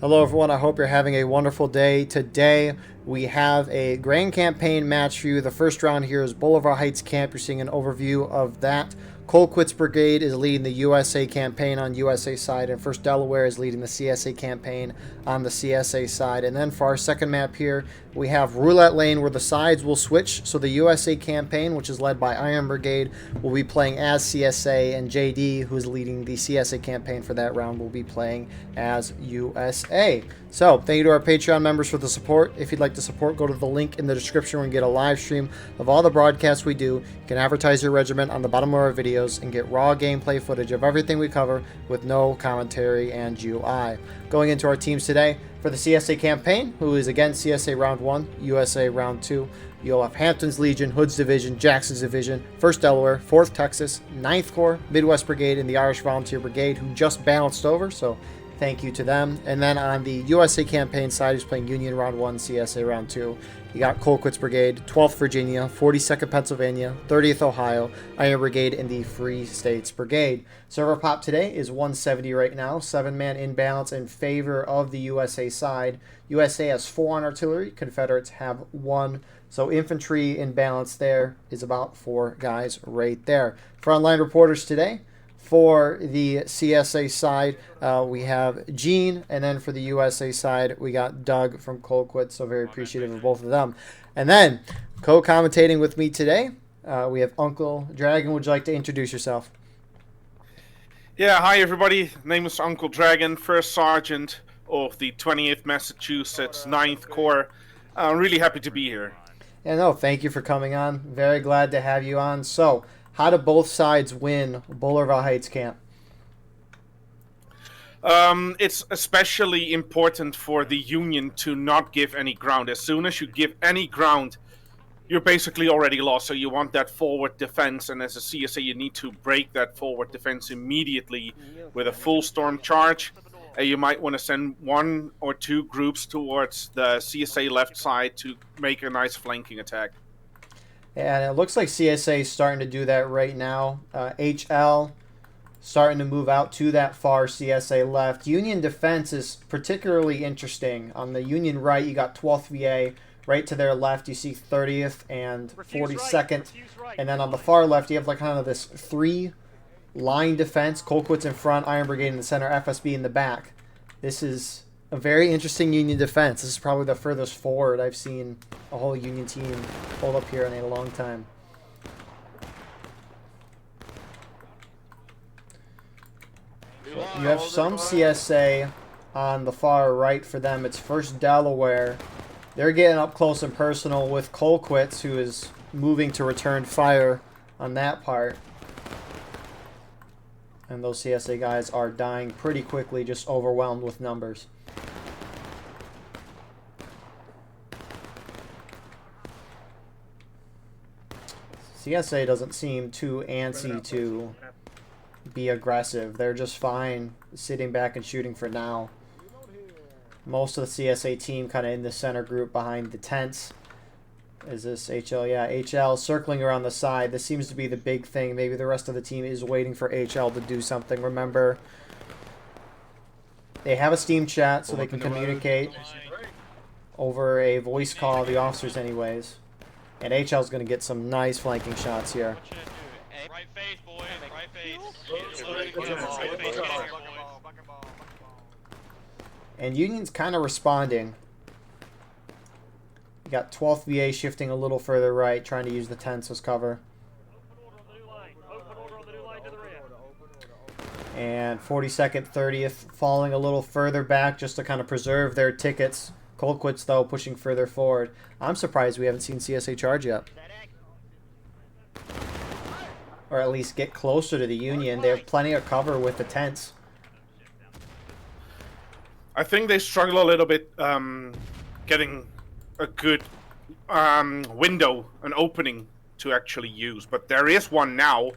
Hello everyone, I hope you're having a wonderful day. Today we have a grand campaign match for you. The first round here is Boulevard Heights Camp. You're seeing an overview of that. Colquitt's Brigade is leading the USA campaign on USA side, and First Delaware is leading the CSA campaign on the CSA side. And then for our second map here, we have Roulette Lane where the sides will switch. So the USA campaign, which is led by Iron Brigade, will be playing as CSA, and JD, who is leading the CSA campaign for that round, will be playing as USA. So thank you to our Patreon members for the support. If you'd like to support, go to the link in the description where you can get a live stream of all the broadcasts we do. You can advertise your regiment on the bottom of our videos and get raw gameplay footage of everything we cover with no commentary and UI. Going into our teams today, for the CSA campaign, who is again CSA Round 1, USA Round 2, you'll have Hampton's Legion, Hood's Division, Jackson's Division, 1st Delaware, 4th Texas, 9th Corps, Midwest Brigade, and the Irish Volunteer Brigade, who just balanced over, so thank you to them. And then on the USA campaign side, who's playing Union Round 1, CSA Round 2, you got Colquitt's Brigade, 12th Virginia, 42nd Pennsylvania, 30th Ohio, Iron Brigade, and the Free States Brigade. Server pop today is 170 right now, 7-man imbalance in favor of the USA side. USA has 4 on artillery, Confederates have 1. So infantry in balance there is about 4 guys right there. Frontline reporters today, for the CSA side, we have Gene, and then for the USA side, we got Doug from Colquitt, so very appreciative of both of them. And then, co-commentating with me today, we have Uncle Dragon. Would you like to introduce yourself? Yeah, hi everybody. Name is Uncle Dragon, First Sergeant of the 28th Massachusetts 9th Corps. I'm really happy to be here. Yeah, no, thank you for coming on. Very glad to have you on. So, how do both sides win Boulevard Heights Camp? It's especially important for the Union to not give any ground. As soon as you give any ground, you're basically already lost. So you want that forward defense, and as a CSA, you need to break that forward defense immediately with a full storm charge. You might want to send 1 or 2 groups towards the CSA left side to make a nice flanking attack. And it looks like CSA is starting to do that right now. HL starting to move out to that far CSA left. Union defense is particularly interesting. On the Union right, you got 12th VA. Right to their left, you see 30th and 42nd. And then on the far left, you have like kind of this 3-line defense. Colquitt's in front, Iron Brigade in the center, FSB in the back. This is a very interesting Union defense. This is probably the furthest forward I've seen a whole Union team hold up here in a long time. You have some CSA on the far right for them. It's First Delaware. They're getting up close and personal with Colquitt, who is moving to return fire on that part. And those CSA guys are dying pretty quickly, just overwhelmed with numbers. CSA doesn't seem too antsy to be aggressive. They're just fine sitting back and shooting for now. Most of the CSA team kind of in the center group behind the tents. Is this HL? Yeah, HL circling around the side. This seems to be the big thing. Maybe the rest of the team is waiting for HL to do something. Remember, they have a Steam chat so they can communicate over a voice call, the officers anyways. And HL's going to get some nice flanking shots here. Right face, boys. Right face. And Union's kind of responding. You got 12th VA shifting a little further right, trying to use the tents as cover. And 42nd, 30th falling a little further back just to kind of preserve their tickets. Colquitt's, though, pushing further forward. I'm surprised we haven't seen CSA charge yet. Or at least get closer to the Union. They have plenty of cover with the tents. I think they struggle a little bit getting a good window, an opening to actually use. But there is one now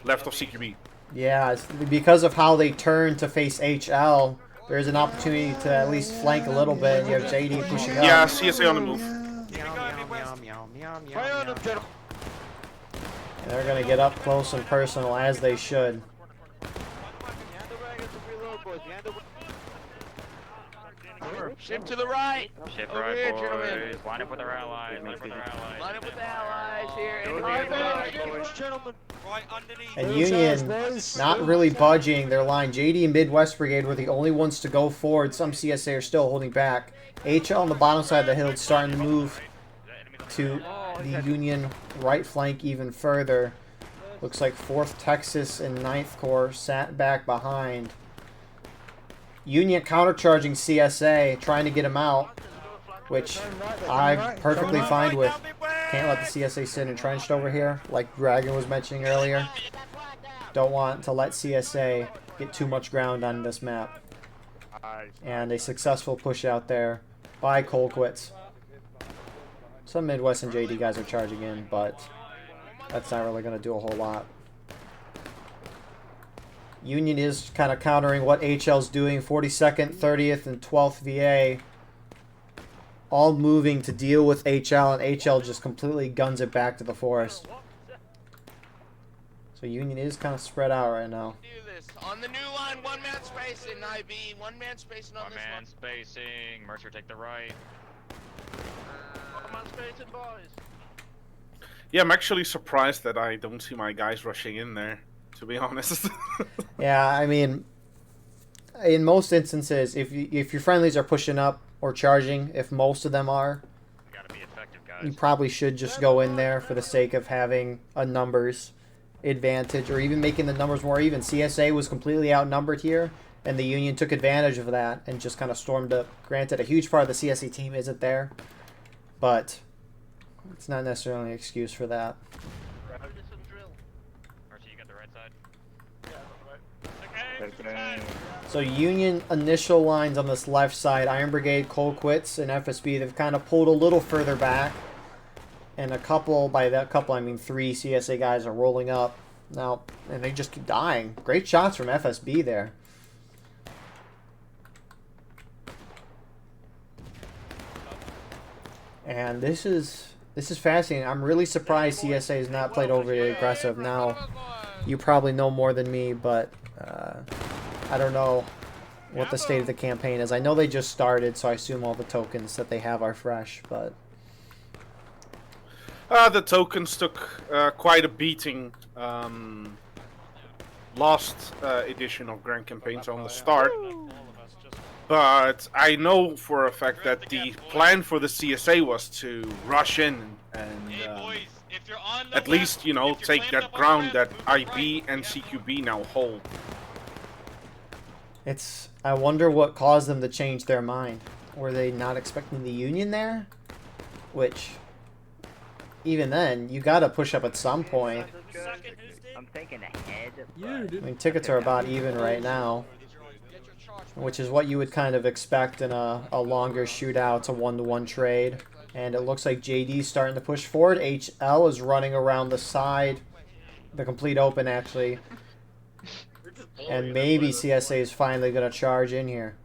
left of CQB. Yeah, it's because of how they turn to face HL, there's an opportunity to at least flank a little bit. And you have JD pushing up. Yeah, CSA on the move. And they're going to get up close and personal as they should. Shift to the right. Shift Over right, here, boys. gentlemen. Line up with our allies. Line up with our allies. Line up with the allies here. Go Right, boys. gentlemen. Right underneath. And Union not really budging their line. JD and Midwest Brigade were the only ones to go forward. Some CSA are still holding back. HL on the bottom side of the hill is starting to move to the Union right flank even further. Looks like 4th Texas and 9th Corps sat back behind. Union countercharging CSA, trying to get him out, which I'm perfectly fine with. Can't let the CSA sit entrenched over here, like Dragon was mentioning earlier. Don't want to let CSA get too much ground on this map. And a successful push out there by Colquitt's. Some Midwest and JD guys are charging in, but that's not really going to do a whole lot. Union is kind of countering what HL's doing. 42nd, 30th, and 12th VA all moving to deal with HL, and HL just completely guns it back to the forest. So Union is kind of spread out right now. Do this. On the new line, one man spacing, IB. One man spacing on One this man one. spacing. Mercer, take the right. One man spacing, boys. Yeah, I'm actually surprised that I don't see my guys rushing in there, to be honest. Yeah, I mean, in most instances, if your friendlies are pushing up or charging, if most of them are, We gotta be effective, you guys. probably should just go in there for the sake of having a numbers advantage or even making the numbers more even. CSA was completely outnumbered here, and the Union took advantage of that and just kind of stormed up. Granted, a huge part of the CSA team isn't there, but it's not necessarily an excuse for that. Mercer, you got the right side. Okay. So Union initial lines on this left side, Iron Brigade, Colquitt's, and FSB, they've kind of pulled a little further back. And a couple, by that couple I mean 3 CSA guys are rolling up. Now, and they just keep dying. Great shots from FSB there. And this is fascinating. I'm really surprised CSA has not played overly aggressive. Now, you probably know more than me, but I don't know what the state of the campaign is. I know they just started, so I assume all the tokens that they have are fresh, but The tokens took quite a beating last edition of Grand Campaigns on the start. But I know for a fact that the plan for the CSA was to rush in and Hey, boys, if you're on the at left, least, you know, if you're take clamped that up on the ground left, that move to the IB right. and CQB now hold. I wonder what caused them to change their mind. Were they not expecting the Union there? Which, even then, you gotta push up at some point. I'm thinking ahead. I mean, tickets are about even right now, which is what you would kind of expect in a longer shootout, it's a 1-to-1 trade. And it looks like JD's starting to push forward. HL is running around the side, the complete open actually. And maybe CSA is finally going to charge in here.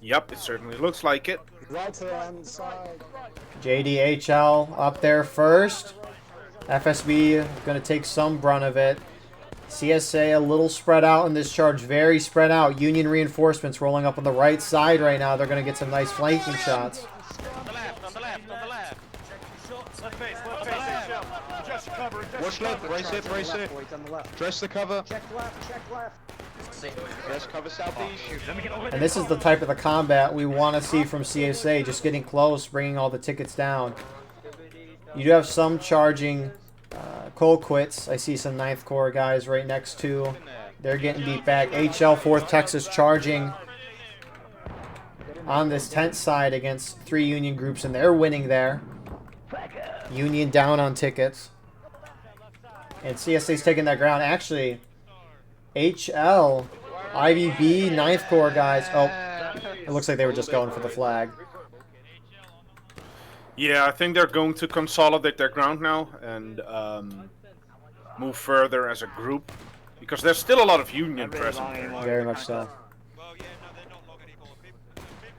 Yep, it certainly looks like it. Right to the hand side. JDHL up there first. FSB going to take some brunt of it. CSA a little spread out in this charge, very spread out. Union reinforcements rolling up on the right side right now. They're going to get some nice flanking shots. On the left, on the left, on the left. Watch left, brace it, brace it. Wait on the left. Dress the cover. Check left, check left. Dress cover southeast. And this is the type of the combat we want to see from CSA, just getting close, bringing all the tickets down. You do have some charging Colquitt's. I see some 9th Corps guys right next to. They're getting beat back. HL 4th Texas charging on this tent side against 3 Union groups, and they're winning there. Union down on tickets. And CSA's taking that ground. Actually, HL, IVB, 9th Corps guys. Oh, it looks like they were just going for the flag. Yeah, I think they're going to consolidate their ground now and move further as a group. Because there's still a lot of Union present there. Very much so. Well, yeah, no, they're not long anymore. Big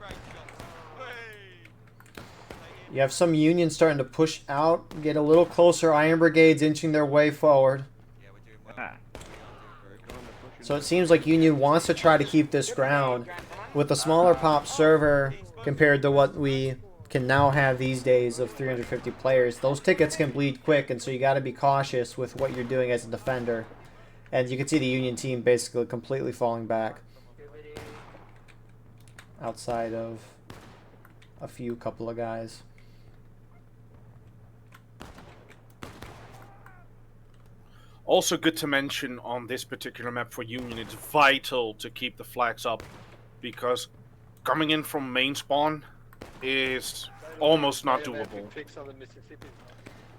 range shots. Hey! You have some Union starting to push out, get a little closer. Iron Brigades inching their way forward. Yeah, we're doing well. So it seems like Union wants to try to keep this ground with a smaller pop server compared to what we can now have these days of 350 players. Those tickets can bleed quick, and so you got to be cautious with what you're doing as a defender. And you can see the Union team basically completely falling back outside of a couple of guys. Also good to mention on this particular map for Union, it's vital to keep the flags up, because coming in from main spawn is almost not doable.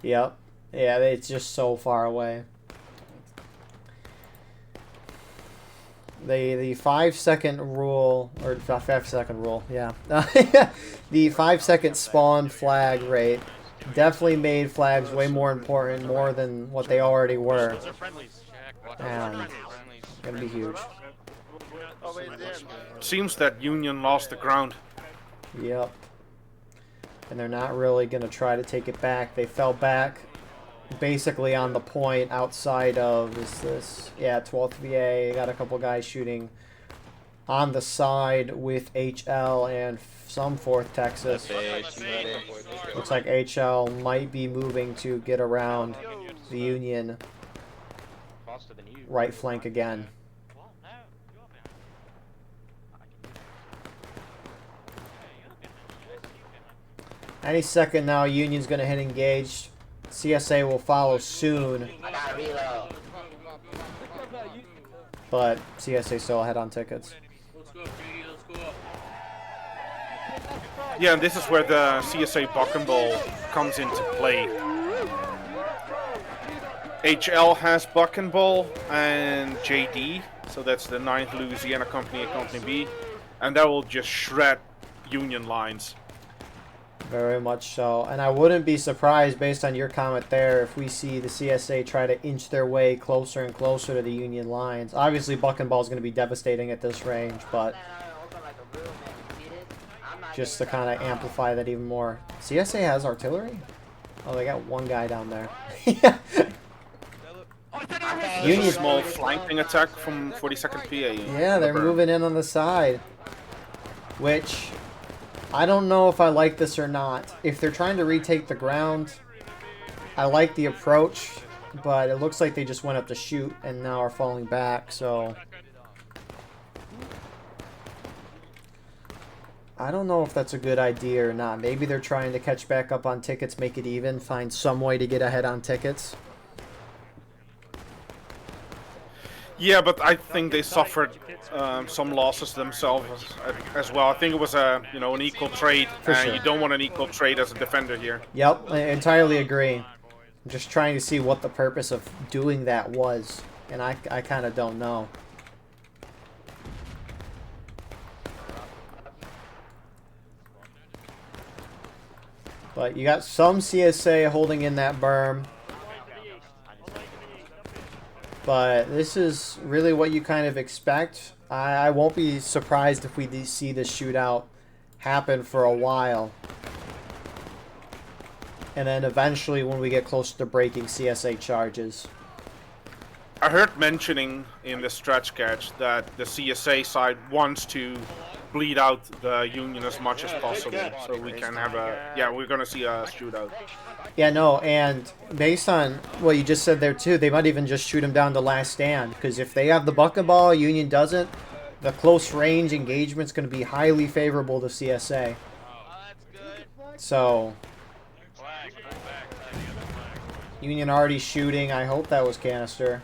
Yep. Yeah, it's just so far away. The 5-second rule, or 5-second rule, yeah. The 5-second spawn flag rate definitely made flags way more important, more than what they already were. And it's gonna be huge. Seems that Union lost the ground. Yep. And they're not really gonna try to take it back. They fell back basically on the point outside of, is this, yeah, 12th VA. Got a couple guys shooting on the side with HL and some 4th Texas. Looks like HL might be moving to get around the Union right flank again. Any second now, Union's going to hit engage. CSA will follow soon. But CSA still ahead on tickets. Yeah, and this is where the CSA Buck and Ball comes into play. HL has Buck and Ball and JD, so that's the 9th Louisiana Company and Company B, and that will just shred Union lines. Very much so. And I wouldn't be surprised, based on your comment there, if we see the CSA try to inch their way closer and closer to the Union lines. Obviously, Buck and Ball is going to be devastating at this range, but just to kind of amplify that even more. CSA has artillery? Oh, they got one guy down there. Union small flanking attack from 42nd PA. Yeah, they're moving in on the side, which I don't know if I like this or not. If they're trying to retake the ground, I like the approach, but it looks like they just went up to shoot and now are falling back, so I don't know if that's a good idea or not. Maybe they're trying to catch back up on tickets, make it even, find some way to get ahead on tickets. Yeah, but I think they suffered some losses themselves as well. I think it was an equal trade, and sure. you don't want an equal trade as a defender here. Yep, I entirely agree. I'm just trying to see what the purpose of doing that was, and I kind of don't know. But you got some CSA holding in that berm. But this is really what you kind of expect. I won't be surprised if we see this shootout happen for a while. And then eventually, when we get closer to breaking, CSA charges. I heard mentioning in the stretch catch that the CSA side wants to bleed out the Union as much as possible, so we can have we're gonna see a shootout. Yeah, no, and based on what you just said there too, they might even just shoot him down to last stand, because if they have the bucket ball, Union doesn't, the close range engagement's going to be highly favorable to CSA. So Union already shooting. I hope that was canister.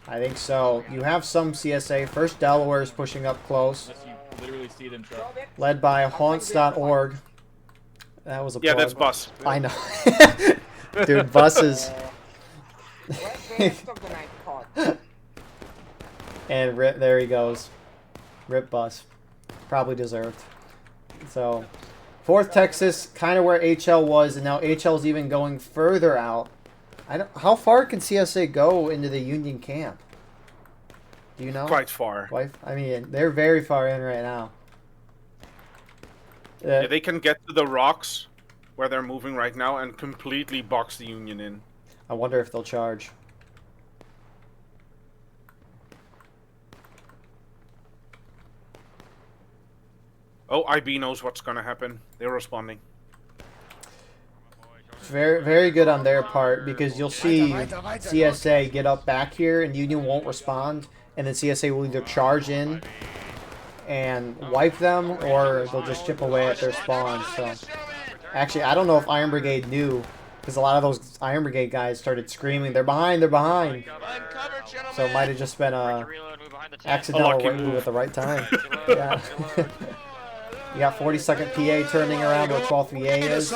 I think so. You have some CSA. First Delaware is pushing up close. Led by haunts.org. That was a plug. That's Bus. I know. Dude, buses. And rip, there he goes. Rip Bus. Probably deserved. So, 4th Texas, kind of where HL was, and now HL's even going further out. How far can CSA go into the Union camp? Do you know? Quite far. I mean, they're very far in right now. Yeah, they can get to the rocks where they're moving right now and completely box the Union in. I wonder if they'll charge. Oh, IB knows what's gonna happen. They're responding. Very, very good on their part, because you'll see CSA get up back here and Union won't respond, and then CSA will either charge in and wipe them, or they'll just chip away at their spawn. So, actually, I don't know if Iron Brigade knew, because a lot of those Iron Brigade guys started screaming, "They're behind! They're behind!" So it might have just been a accidental lucky right move move. at the right time. Yeah. You got 42nd PA turning around where 12th VA is.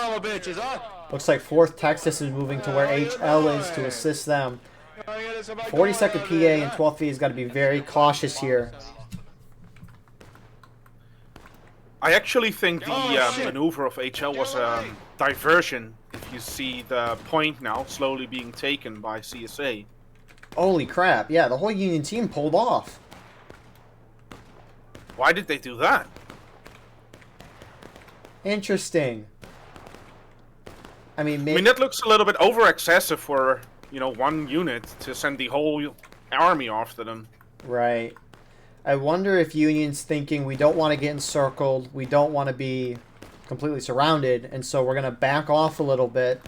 Looks like 4th Texas is moving to where HL is to assist them. 42nd PA and 12th VA has got to be very cautious here. I actually think the maneuver of HL was a diversion. If you see the point now slowly being taken by CSA. Holy crap, yeah, the whole Union team pulled off. Why did they do that? Interesting. I mean, that looks a little bit over excessive for, one unit to send the whole army after them. Right. I wonder if Union's thinking we don't want to get encircled, we don't want to be completely surrounded, and so we're going to back off a little bit,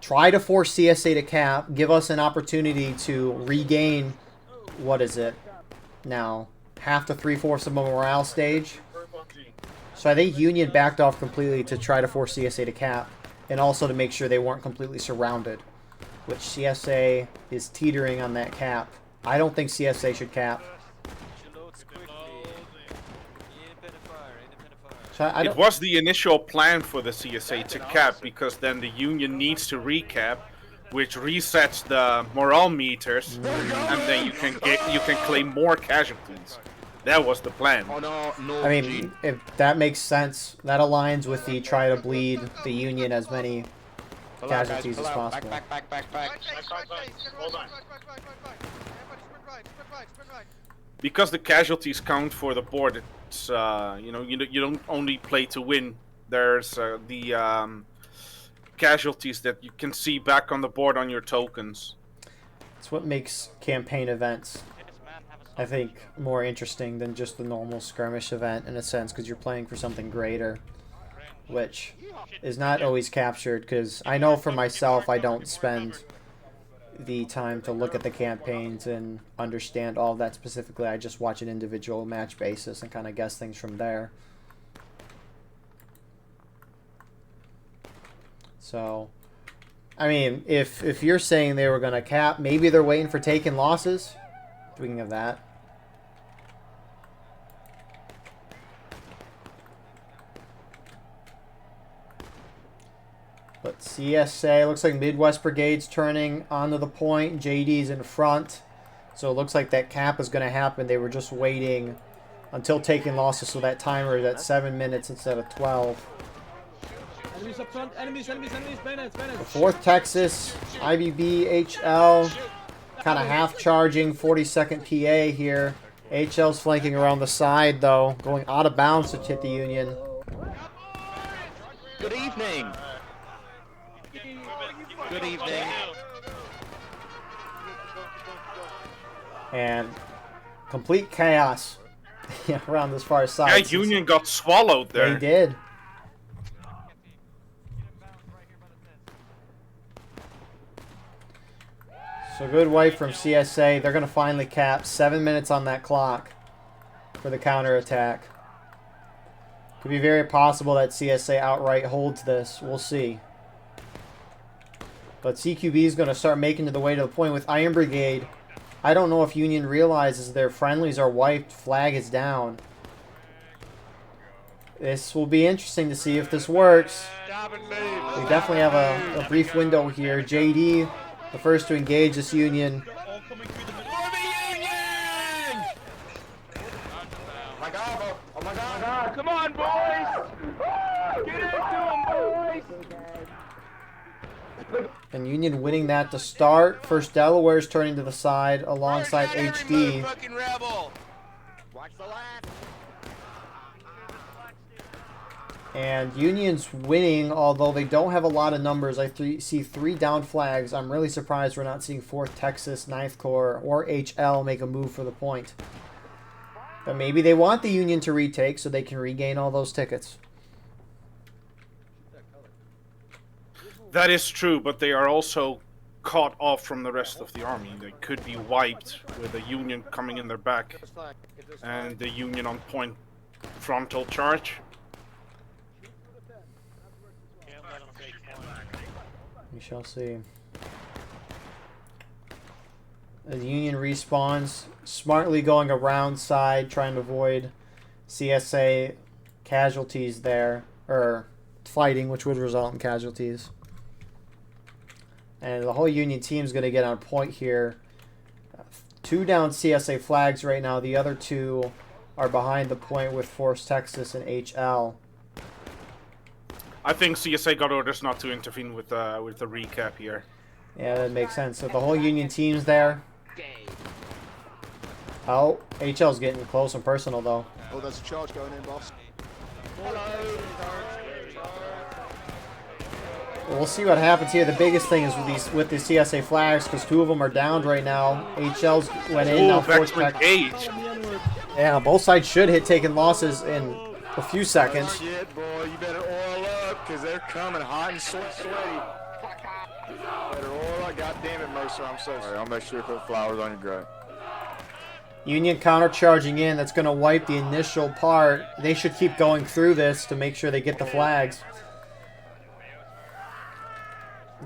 try to force CSA to cap, give us an opportunity to regain, what is it now, half to 3/4 of a morale stage. So I think Union backed off completely to try to force CSA to cap, and also to make sure they weren't completely surrounded, which CSA is teetering on that cap. I don't think CSA should cap. So It was the initial plan for the CSA to cap, because then the Union needs to recap, which resets the morale meters, and then you can claim more casualties. That was the plan. I mean, if that makes sense, that aligns with the try to bleed the Union as many casualties as possible. Back. Because the casualties count for the board, it's you don't only play to win. There's the casualties that you can see back on the board on your tokens. It's what makes campaign events, I think, more interesting than just the normal skirmish event, in a sense, because you're playing for something greater, which is not always captured, because I know for myself I don't spend the time to look at the campaigns and understand all of that specifically. I just watch an individual match basis and kind of guess things from there. So, I mean, if you're saying they were going to cap, maybe they're waiting for taking losses. Speaking of that. But CSA, looks like Midwest Brigade's turning onto the point. JD's in front. So it looks like that cap is going to happen. They were just waiting until taking losses, so that timer is at 7 minutes instead of 12. Enemies up front, enemies, bayonets. 4th Texas, IBB, HL, kind of half charging, 42nd PA here. HL's flanking around the side, though, going out of bounds to hit the Union. Good evening. Good evening. And complete chaos around this far side. Yeah, Union got swallowed there. They did. So good wipe from CSA. They're going to finally cap. 7 minutes on that clock for the counterattack. Could be very possible that CSA outright holds this. We'll see. But CQB is going to start making the way to the point with Iron Brigade. I don't know if Union realizes their friendlies are wiped. Flag is down. This will be interesting to see if this works. We definitely have a brief window here. JD, the first to engage this Union. Oh my god. Come on, boys! Get into them, boys! And Union winning that to start. First Delaware's turning to the side alongside HD. Watch the left. And Union's winning, although they don't have a lot of numbers. I see 3 down flags. I'm really surprised we're not seeing 4th Texas, 9th Corps, or HL make a move for the point. But maybe they want the Union to retake so they can regain all those tickets. That is true, but they are also caught off from the rest of the army. They could be wiped with the Union coming in their back and the Union on point frontal charge. We shall see. The Union respawns, smartly going around side, trying to avoid CSA casualties there, or fighting, which would result in casualties. And the whole Union team's going to get on point here. 2 down CSA flags right now. The other 2 are behind the point with Force Texas and HL. I think CSA got orders not to intervene with the recap here. Yeah, that makes sense. So the whole Union team's there. Oh, HL's getting close and personal though. Oh, there's a charge going in, boss. We'll see what happens here. The biggest thing is with these CSA flags, because 2 of them are downed right now. HL's went in now. Force engaged. Yeah, both sides should hit taking losses in a few seconds. Oh, shit, boy, you better oil up, because they're coming hot and sweaty. Better oil up. God damn it, Mercer, I'm so sorry. I'll make sure to put flowers on your grave. Union counter-charging in. That's going to wipe the initial part. They should keep going through this to make sure they get the flags.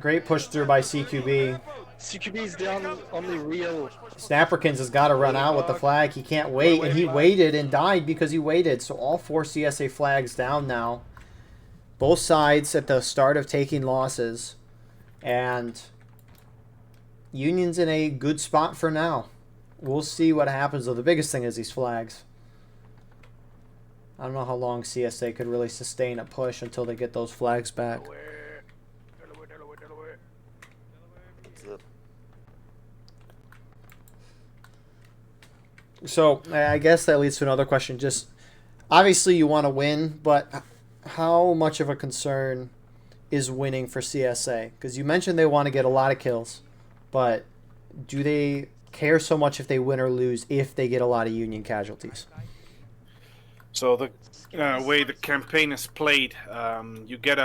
Great push through by CQB. CQB's the only real... Snapperkins has got to run out with the flag. He can't wait, and he waited and died because he waited. So all 4 CSA flags down now. Both sides at the start of taking losses. And Union's in a good spot for now. We'll see what happens, though. The biggest thing is these flags. I don't know how long CSA could really sustain a push until they get those flags back. So, I guess that leads to another question. Just, obviously you want to win, but how much of a concern is winning for CSA? Because you mentioned they want to get a lot of kills, but do they care so much if they win or lose if they get a lot of Union casualties? So the way the campaign is played, you get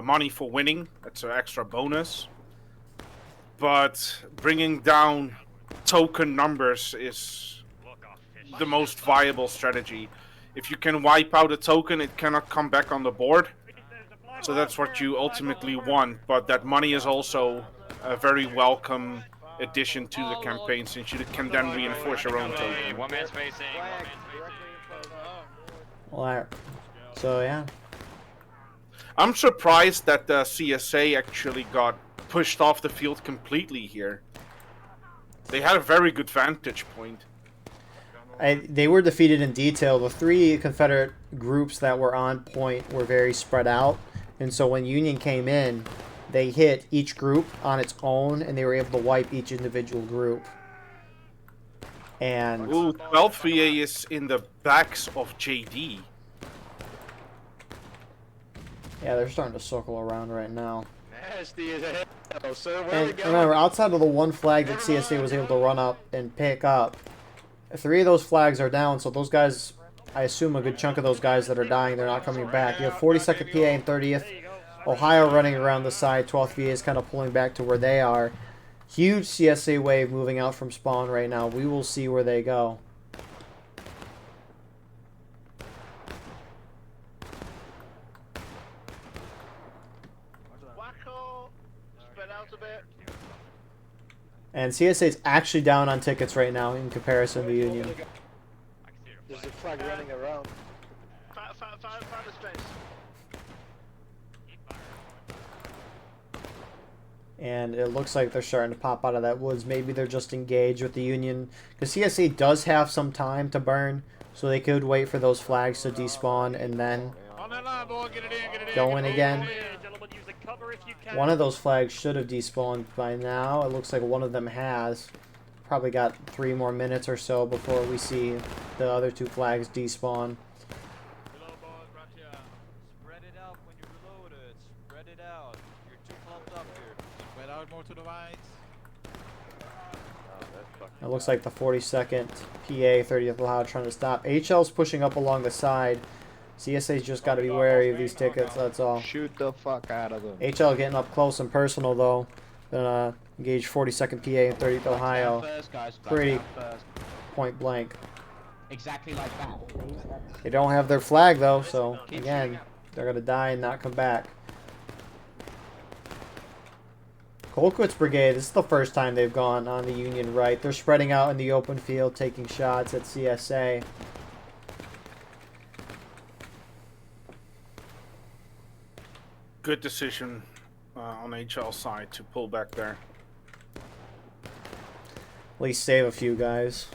money for winning. That's an extra bonus. But bringing down token numbers is the most viable strategy. If you can wipe out a token, it cannot come back on the board. So that's what you ultimately want. But that money is also a very welcome addition to the campaign, since you can then reinforce your own token. One man spacing. Well, so yeah. I'm surprised that the CSA actually got pushed off the field completely here. They had a very good vantage point. They were defeated in detail. The 3 Confederate groups that were on point were very spread out. And so when Union came in, they hit each group on its own, and they were able to wipe each individual group. And Ooh, 12th VA is in the backs of JD. yeah, they're starting to circle around right now. Nasty as hell, sir. Where And we going? remember, outside of the 1 flag that CSA was able to run up and pick up, 3 of those flags are down, so those guys, I assume a good chunk of those guys that are dying, they're not coming back. You have 42nd PA and 30th Ohio running around the side. 12th VA is kind of pulling back to where they are. Huge CSA wave moving out from spawn right now. We will see where they go. Wacko! Spread out a bit. And CSA is actually down on tickets right now in comparison to Union. There's a flag running around. Find a space. And it looks like they're starting to pop out of that woods. Maybe they're just engaged with the Union. Because CSA does have some time to burn, so they could wait for those flags to despawn and then go in again. One of those flags should have despawned by now. It looks like one of them has. Probably got 3 more minutes or so before we see the other 2 flags despawn. Spread it out when you reload it. Spread it out. You're too clumped up here. Spread out more to the right. It looks like the 42nd PA, 30th Loud trying to stop. HL's pushing up along the side. CSA's just got to be wary of these tickets, that's all. Shoot the fuck out of them. HL getting up close and personal, though. Gonna engage 42nd PA and 30th Ohio. Pretty point blank. Exactly like that. They don't have their flag, though, so, again, they're gonna die and not come back. Colquitt's Brigade, this is the first time they've gone on the Union right. They're spreading out in the open field, taking shots at CSA. Good decision on HL's side to pull back there. At least save a few guys.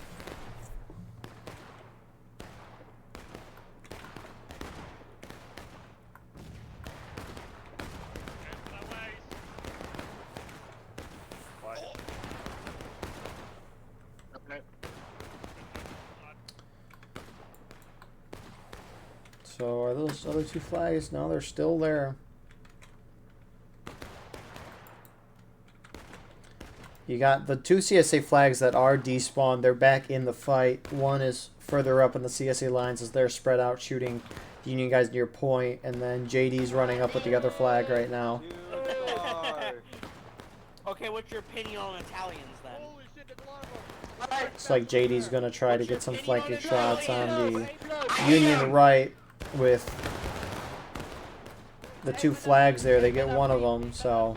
So are those other two flags? No, they're still there. You got the two CSA flags that are despawned. They're back in the fight. One is further up in the CSA lines as they're spread out shooting the Union guys near point. And then JD's running up with the other flag right now. Okay, what's your opinion on Italians then? Looks like JD's going to try to get some flanking shots on the Union right with the two flags there. They get one of them, so...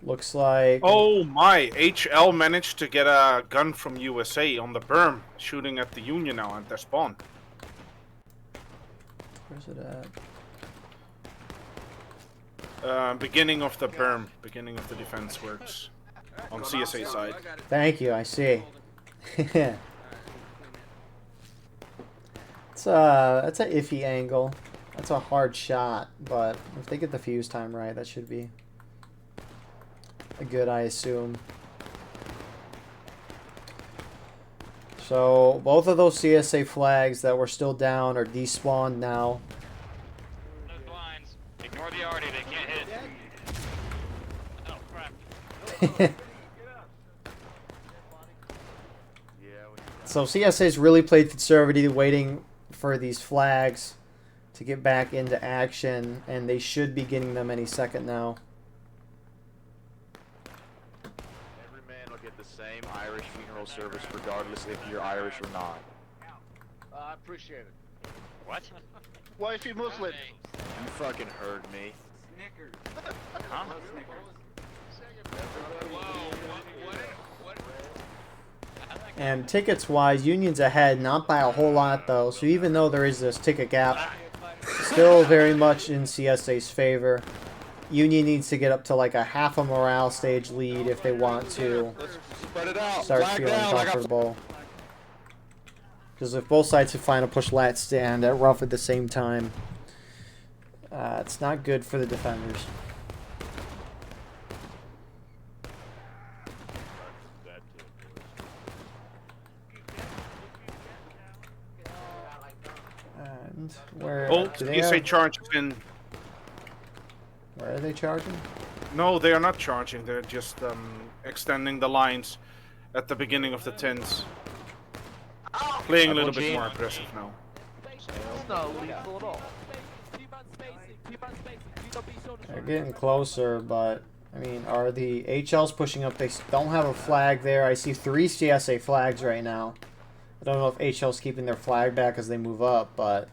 Looks like... Oh my, HL managed to get a gun from USA on the berm, shooting at the Union now at their spawn. Where's it at? Beginning of the berm, beginning of the defense works. On CSA side. Thank you, I see. That's an iffy angle. That's a hard shot, but if they get the fuse time right, that should be good, I assume. So both of those CSA flags that were still down are despawned now. Those blinds. Ignore the arty, they can't hit. Oh crap. So CSA's really played conservative, waiting for these flags to get back into action, and they should be getting them any second now. Every man will get the same Irish funeral service regardless if you're Irish or not. I appreciate it. What? Why if you're Muslim? You fucking heard me. Huh? And tickets-wise, Union's ahead, not by a whole lot though. So even though there is this ticket gap, still very much in CSA's favor. Union needs to get up to like a half a morale stage lead if they want to Spread it out. start Flag feeling down, comfortable. Because if both sides find a push lat stand at rough at the same time, it's not good for the defenders. And where do they CSA have, charges in. where are they charging? No, they are not charging. They're just extending the lines at the beginning of the tens. Playing a little bit more aggressive now. They're getting closer, but I mean, are the HLs pushing up? They don't have a flag there. I see 3 CSA flags right now. I don't know if HL's keeping their flag back as they move up, but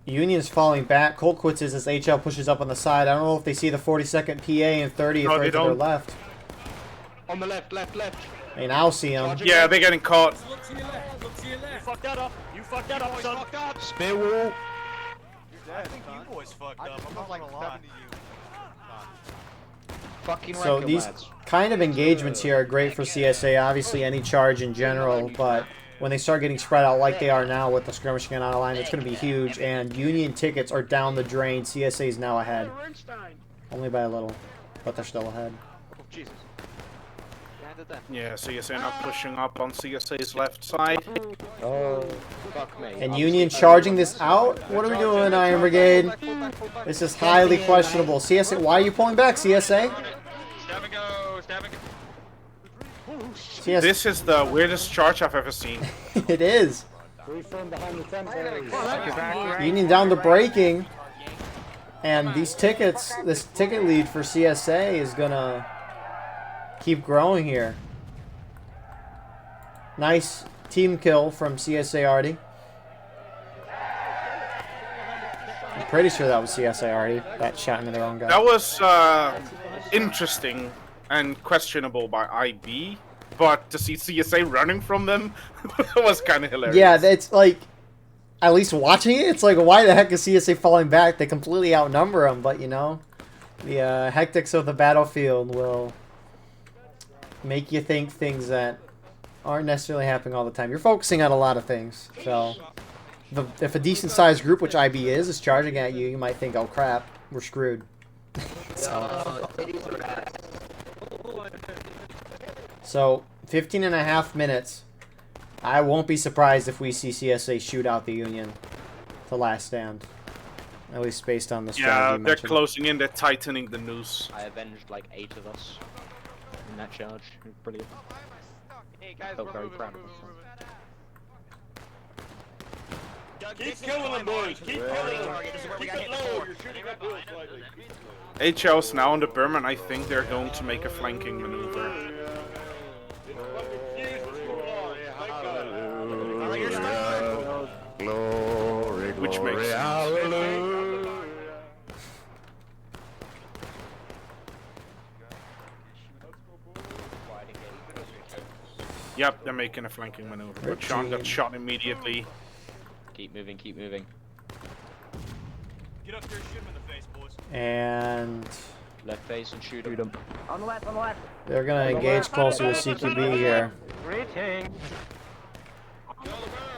Union's falling back. Colquitt's is as HL pushes up on the side. I don't know if they see the 42nd PA and 30th No, right they to their don't. left. On the left. They now see him. Yeah, they're getting caught. You fucked that up. You fucked that up, son. Spear wall. I think you boys fucked up. I'm not gonna lie. Fucking So record, these lads. kind of engagements here are great for CSA. Obviously, any charge in general, but when they start getting spread out like they are now with the skirmishing out of line, it's going to be huge. And Union tickets are down the drain. CSA is now ahead, only by a little, but they're still ahead. Oh, Jesus. Yeah, CSA not pushing up on CSA's left side. Oh, fuck me. And Union charging this out? What are we doing, Iron Brigade? This is highly questionable. CSA, why are you pulling back, CSA? Stab and go, stab and go. CSA. This is the weirdest charge I've ever seen. It is. Reform behind the fence. Union down to braking. And these tickets, this ticket lead for CSA is gonna keep growing here. Nice team kill from CSA Artie. I'm pretty sure that was CSA Artie that shot into their own guy. That was interesting and questionable by IB, but to see CSA running from them was kind of hilarious. Yeah, it's like, at least watching it, it's like, why the heck is CSA falling back? They completely outnumber them, but you know, the hectics of the battlefield will make you think things that aren't necessarily happening all the time. You're focusing on a lot of things, so if a decent-sized group, which IB is charging at you, you might think, oh crap, we're screwed. So 15 and a half minutes. I won't be surprised if we see CSA shoot out the Union to last stand. At least based on the strategy Yeah, you they're mentioned. closing in, they're tightening the noose. I avenged like 8 of us in that charge. Brilliant. Hey guys, Felt very proud of myself. Keep killing them, boys. Keep killing them. Keep it low. HL's now on the berm, and I think they're going to make a flanking maneuver. Glory, Which glory, makes sense. hallelujah. Yep, they're making a flanking maneuver, but Sean got shot immediately. Keep moving, keep moving. Get up there and shoot him in the face, boys. And Left face and shoot him. On the left, on the left. they're going to engage closer with CQB here.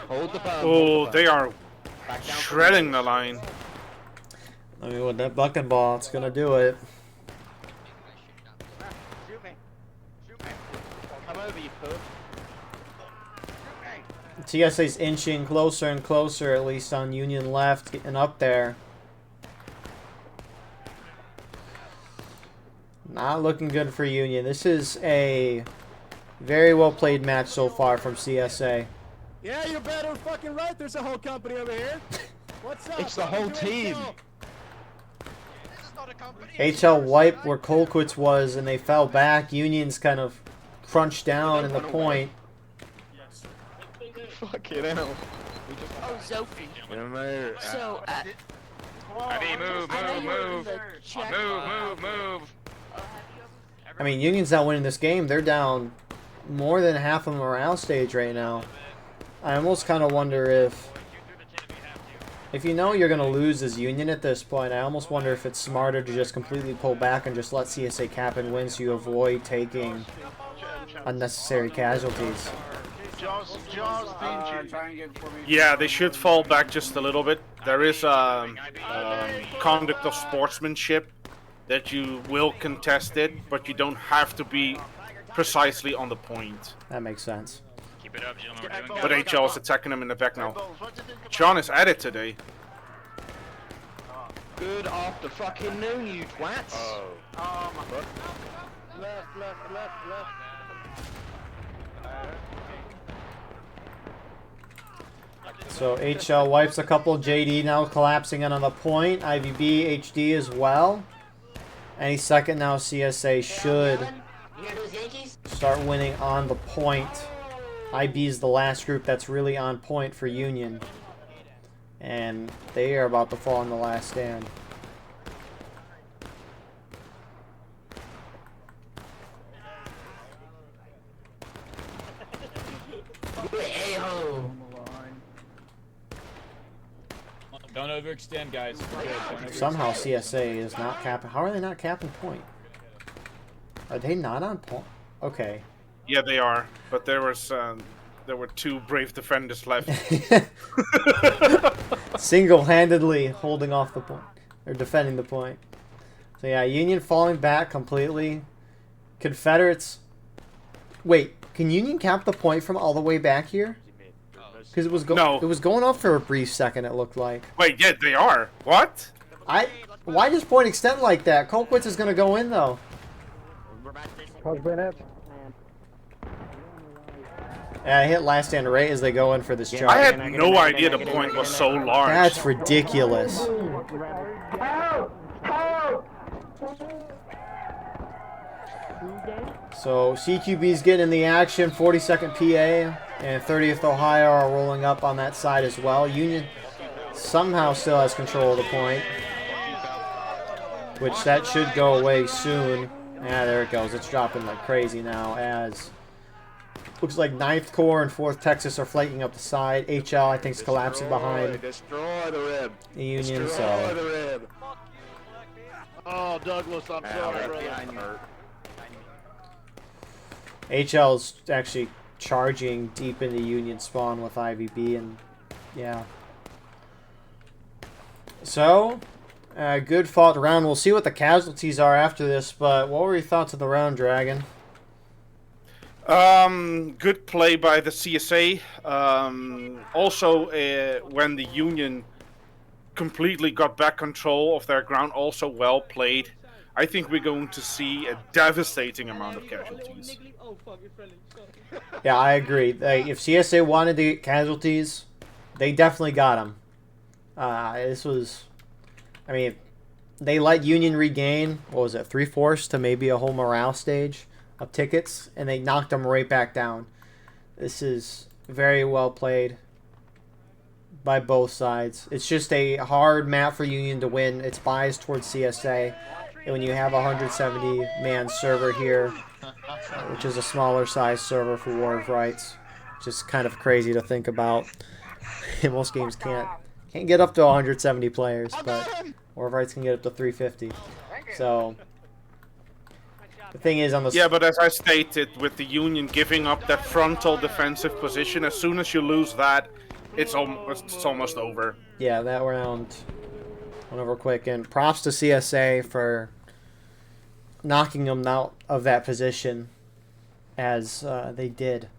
Hold the bomb. Oh, they are Back down. shredding the line. I mean, with that bucking ball, it's going to do it. Shoot me. Shoot me. Come over, you perp. TSA's inching closer and closer, at least on Union left, getting up there. Not looking good for Union. This is a very well played match so far from CSA. Yeah, you're better fucking right. There's a whole company over here. What's up? It's the whole Welcome to team. HL. This is not a company. HL wiped where Colquitt's was, and they fell back. Union's kind of crunched down in the point. Fucking hell. Oh, Sophie. In there. So, Eddie, move, I know move, you were in move. the check. Move. I mean, Union's not winning this game. They're down more than half of the morale stage right now. I almost kind of wonder if you know you're going to lose as Union at this point, I almost wonder if it's smarter to just completely pull back and just let CSA cap and win so you avoid taking unnecessary casualties. Yeah, they should fall back just a little bit. There is conduct of sportsmanship that you will contest it, but you don't have to be precisely on the point. That makes sense. Keep it up, gentlemen. We're doing But good. HL is attacking him in the back now. Sean is at it today. Good after fucking noon, you twats. Left, left, left, left. So HL wipes a couple. JD now collapsing in on the point. IVB, HD as well. Any second now, CSA should start winning on the point. IB is the last group that's really on point for Union. And they are about to fall in the last stand. Don't overextend, guys. Somehow CSA is not capping. How are they not capping point? Are they not on point? Okay. Yeah, they are. But there were 2 brave defenders left. Single-handedly holding off the point. Or defending the point. So yeah, Union falling back completely. Confederates Wait, can Union cap the point from all the way back here? Because it was No. it was going off for a brief second. It looked like. Wait, yeah, they are. What? Why does point extend like that? Colquitt's is gonna go in though. Yeah, I hit last stand right as they go in for this charge. I had no idea the point was so large. That's ridiculous. So CQB's getting in the action. 42nd PA and 30th Ohio are rolling up on that side as well. Union somehow still has control of the point, which that should go away soon. Yeah, there it goes. It's dropping like crazy now as looks like 9th Corps and 4th Texas are flanking up the side. HL, I think, is collapsing behind Destroy the rib. the Union. Destroy So the rib. Oh, Douglas, I'm sorry, brother. HL's actually charging deep into Union spawn with IVB, and yeah. So, good fought round. We'll see what the casualties are after this, but what were your thoughts of the round, Dragon? Good play by the CSA. Also, when the Union completely got back control of their ground, also well played. I think we're going to see a devastating amount of casualties. Yeah, I agree. If CSA wanted to get casualties, they definitely got them. This was, I mean, they let Union regain, what was it, 3/4 to maybe a whole morale stage of tickets, and they knocked them right back down. This is very well played by both sides. It's just a hard map for Union to win. It's biased towards CSA. And when you have a 170-man server here, which is a smaller size server for War of Rights, just kind of crazy to think about. Most games can't get up to 170 players, but War of Rights can get up to 350. So the thing is, on the yeah, but as I stated, with the Union giving up that frontal defensive position, as soon as you lose that, it's almost over. Yeah, that round went over quick, and props to CSA for knocking them out of that position as they did.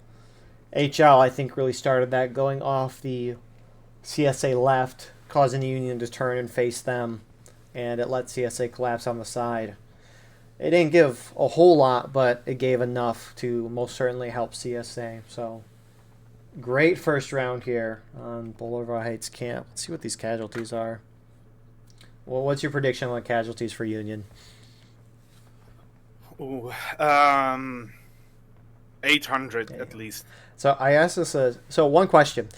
HL, I think, really started that, going off the CSA left, causing the Union to turn and face them, and it let CSA collapse on the side. It didn't give a whole lot, but it gave enough to most certainly help CSA. So, great first round here on Boulevard Heights Camp. Let's see what these casualties are. Well, what's your prediction on the casualties for Union? Ooh, 800 at least. So I asked this. So one question: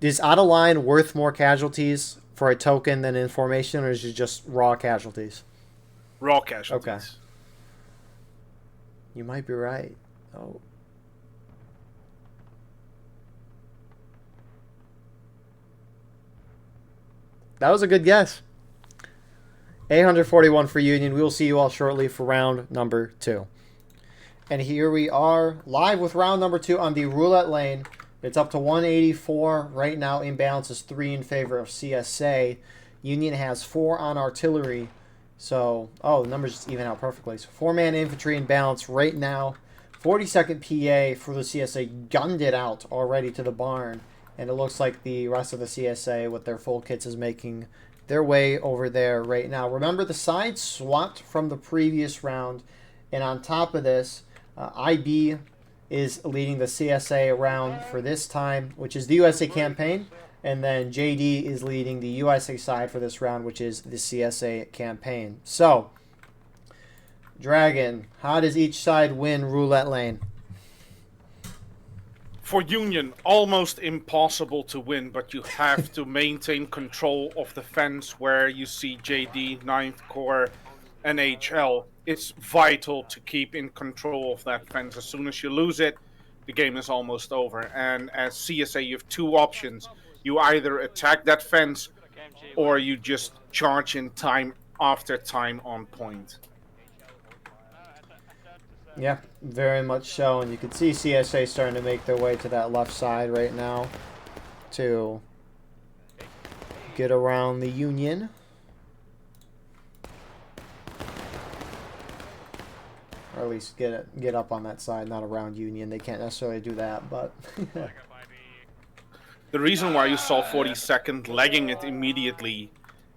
is out of line worth more casualties for a token than in formation, or is it just raw casualties? Raw casualties. Okay. You might be right. Oh. That was a good guess. 841 for Union. We will see you all shortly for round number 2. And here we are live with round number 2 on the roulette lane. It's up to 184 right now. Imbalance is 3 in favor of CSA. Union has 4 on artillery. So, the numbers just even out perfectly. So 4-man infantry in balance right now. 42nd PA for the CSA gunned it out already to the barn. And it looks like the rest of the CSA with their full kits is making their way over there right now. Remember, the side swapped from the previous round. And on top of this, IB is leading the CSA round for this time, which is the USA campaign. And then JD is leading the USA side for this round, which is the CSA campaign. So, Dragon, how does each side win roulette lane? For Union, almost impossible to win, but you have to maintain control of the fence where you see JD, 9th Corps, and HL. It's vital to keep in control of that fence. As soon as you lose it, the game is almost over. And as CSA, you have 2 options. You either attack that fence, or you just charge in time after time on point. Yeah, very much so. And you can see CSA starting to make their way to that left side right now to get around the Union. or at least get up on that side, not around Union. They can't necessarily do that, but The reason why you saw 42nd legging it immediately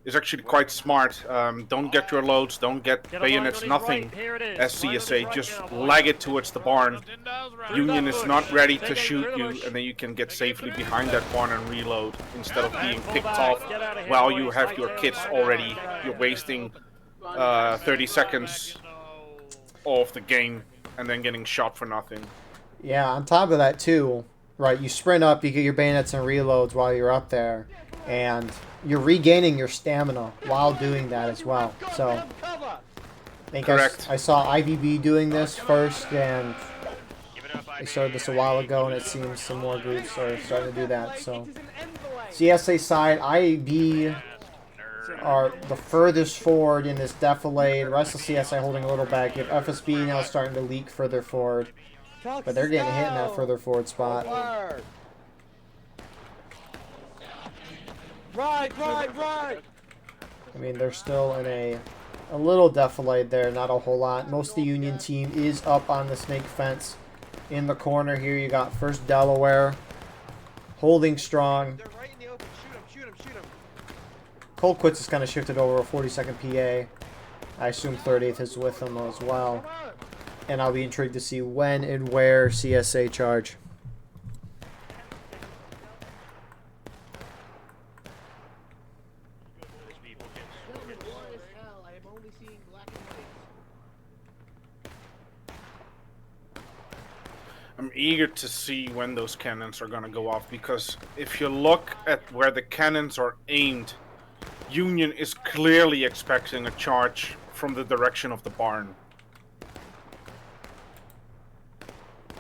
is actually quite smart. Don't get your loads, don't get bayonets, nothing as CSA. Just lag it towards the barn. Union is not ready to shoot you, and then you can get safely behind that barn and reload instead of being picked off while you have your kits already. You're wasting 30 seconds of the game and then getting shot for nothing. yeah. On top of that too, right? You sprint up, you get your bayonets and reloads while you're up there, and you're regaining your stamina while doing that as well. So I think I saw IVB doing this first, and they started this a while ago, and it seems some more groups are starting to do that. So CSA side, IB are the furthest forward in this defilade. The rest of CSI holding a little back. You have FSB now starting to leak further forward, but they're getting hit in that further forward spot. Right. I mean, they're still in a little defilade there, not a whole lot. Most of the Union team is up on the snake fence. In the corner here, you got 1st Delaware holding strong. They're right in the open. Shoot him. Colquitt's is kind of shifted over a 42nd PA. I assume 30th is with them as well. And I'll be intrigued to see when and where CSA charge. I'm eager to see when those cannons are going to go off, because if you look at where the cannons are aimed, Union is clearly expecting a charge from the direction of the barn.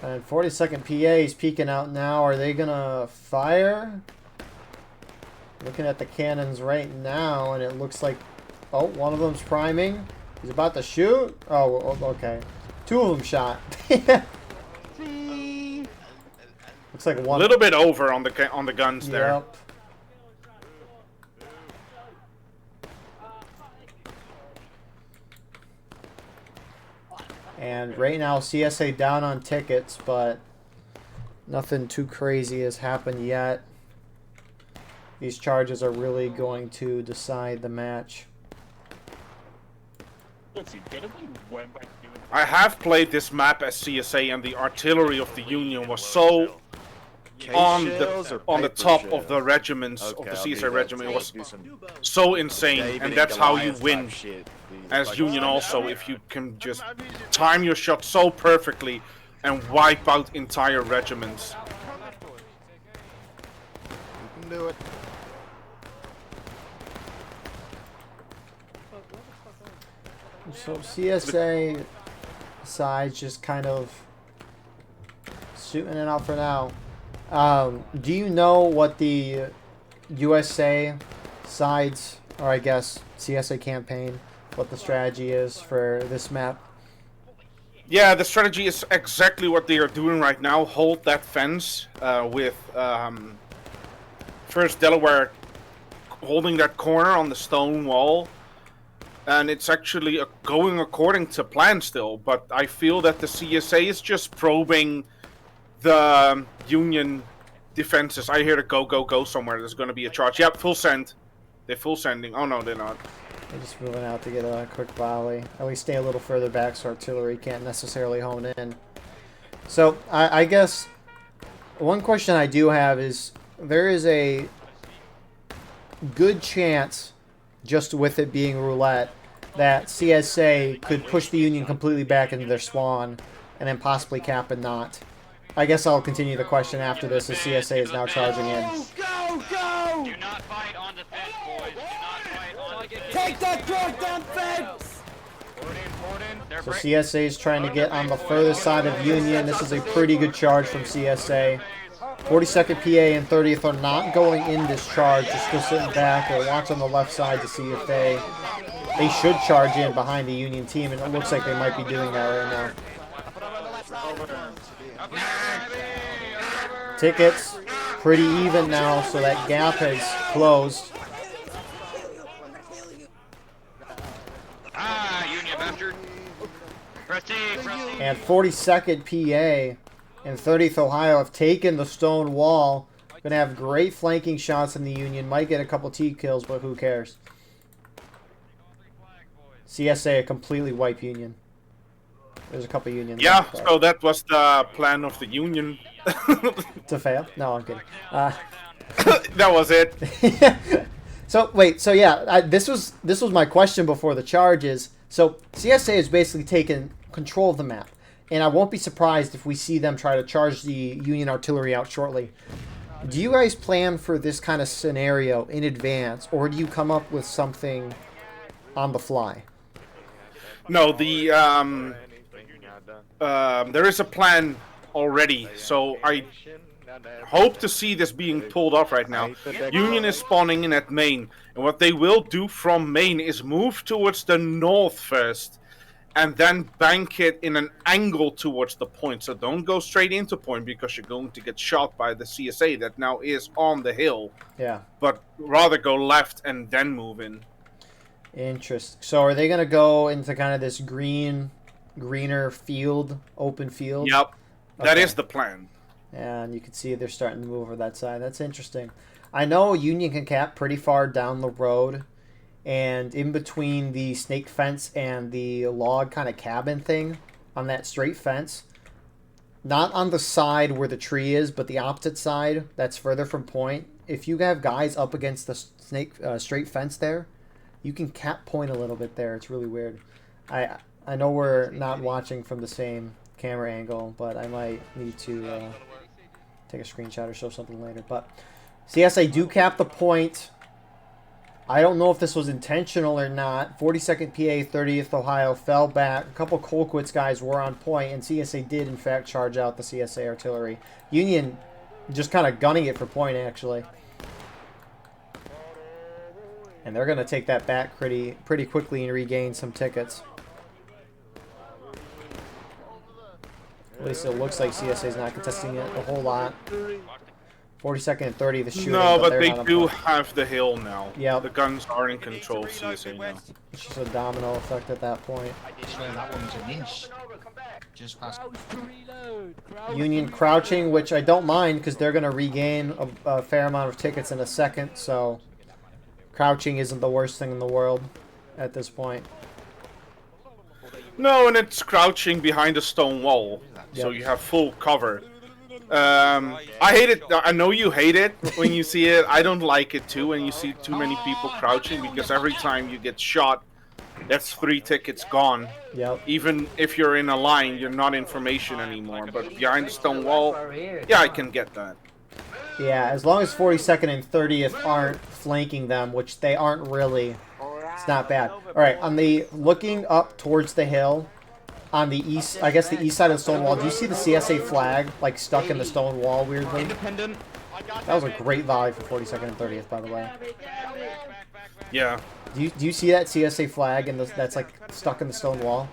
And 42nd PA is peeking out now. Are they going to fire? Looking at the cannons right now, and it looks like... Oh, one of them's priming. He's about to shoot. Oh, okay. 2 of them shot. Looks like one. A little bit over on the guns there. Yep. And right now, CSA down on tickets, but nothing too crazy has happened yet. These charges are really going to decide the match. I have played this map as CSA, and the artillery of the Union was so on the top of the regiments of the CSA regiment. It was so insane, and that's how you win as Union also, if you can just time your shot so perfectly and wipe out entire regiments. You can do it. So CSA side's just kind of shooting it out for now. Do you know what the USA sides, or I guess CSA campaign, what the strategy is for this map? Yeah, the strategy is exactly what they are doing right now. Hold that fence with 1st Delaware holding that corner on the stone wall. And it's actually going according to plan still. But I feel that the CSA is just probing the Union defenses. I hear the go somewhere. There's going to be a charge. Yep, full send. They're full sending. Oh, no, they're not. They're just moving out to get a quick volley. At least stay a little further back so artillery can't necessarily hone in. So, I guess one question I do have is, there is a good chance, just with it being roulette, that CSA could push the Union completely back into their swan and then possibly cap a knot. I guess I'll continue the question after this as CSA is now charging in. Go! Do not fight on the fence, boys. Do not fight on the fence. Take that drone down fence! So CSA is trying to get on the furthest side of Union. This is a pretty good charge from CSA. 42nd PA and 30th are not going in this charge. They're still sitting back. They'll watch on the left side to see if they should charge in behind the Union team, and it looks like they might be doing that right now. Tickets pretty even now, so that gap has closed. Ah, Union bastard. And 42nd PA and 30th Ohio have taken the stone wall. Gonna have great flanking shots in the Union. Might get a couple T kills, but who cares? CSA a completely wipe Union. There's a couple Unions. Yeah, left, but- so that was the plan of the Union. To fail? No, I'm kidding. That was it. So wait, so yeah, this was my question before the charges. So CSA has basically taken control of the map, and I won't be surprised if we see them try to charge the Union artillery out shortly. Do you guys plan for this kind of scenario in advance, or do you come up with something on the fly? No, there is a plan already, so I hope to see this being pulled off right now. Union is spawning in at Main, and what they will do from Main is move towards the north first, and then bank it in an angle towards the point. So don't go straight into point, because you're going to get shot by the CSA that now is on the hill. Yeah. But rather go left and then move in. Interesting. So are they going to go into kind of this greener field, open field? Yep. That Okay. is the plan. And you can see they're starting to move over that side. That's interesting. I know Union can cap pretty far down the road, and in between the snake fence and the log kind of cabin thing on that straight fence, not on the side where the tree is, but the opposite side that's further from point, if you have guys up against the straight fence there, you can cap point a little bit there. It's really weird. I know we're not watching from the same camera angle, but I might need to take a screenshot or show something later. But CSA do cap the point. I don't know if this was intentional or not. 42nd PA, 30th Ohio fell back. A couple Colquitt's guys were on point, and CSA did in fact charge out the CSA artillery. Union just kind of gunning it for point, actually. And they're going to take that back pretty quickly and regain some tickets. At least it looks like CSA is not contesting it a whole lot. 42nd and 30th is shooting. No, but they're they not on do point. have the hill now. Yeah. The guns are in control of CSA now. It's just a domino effect at that point. I swear that one's an inch. Just past. Union crouching, which I don't mind because they're going to regain a fair amount of tickets in a second. So crouching isn't the worst thing in the world at this point. No, and it's crouching behind a stone wall, so Yep. you have full cover. I hate it. I know you hate it when you see it. I don't like it too when you see too many people crouching, because every time you get shot, that's 3 tickets gone. Yep. Even if you're in a line, you're not in formation anymore. But behind the stone wall, yeah, I can get that. Yeah, as long as 42nd and 30th aren't flanking them, which they aren't really, it's not bad. All right, on the looking up towards the hill, on the east, I guess the east side of the stone wall, do you see the CSA flag like stuck in the stone wall weirdly? Independent. That was a great volley for 42nd and 30th, by the way. Yeah. Do you see that CSA flag and that's like stuck in the stone wall?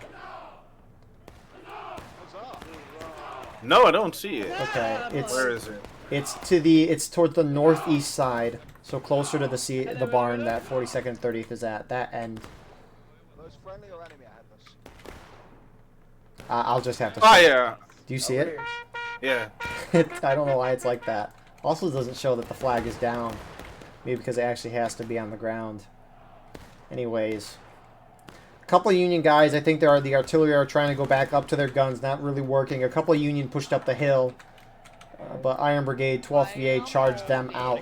No, I don't see it. Okay, it's Where is it? it's towards the northeast side, so closer to the barn that 42nd and 30th is at. That end. I'll just have to. Oh yeah. Do you see it? Yeah. I don't know why it's like that. Also doesn't show that the flag is down. Maybe because it actually has to be on the ground. Anyways. A couple of Union guys, I think the artillery are trying to go back up to their guns, not really working. A couple of Union pushed up the hill. But Iron Brigade, 12th VA charged them out.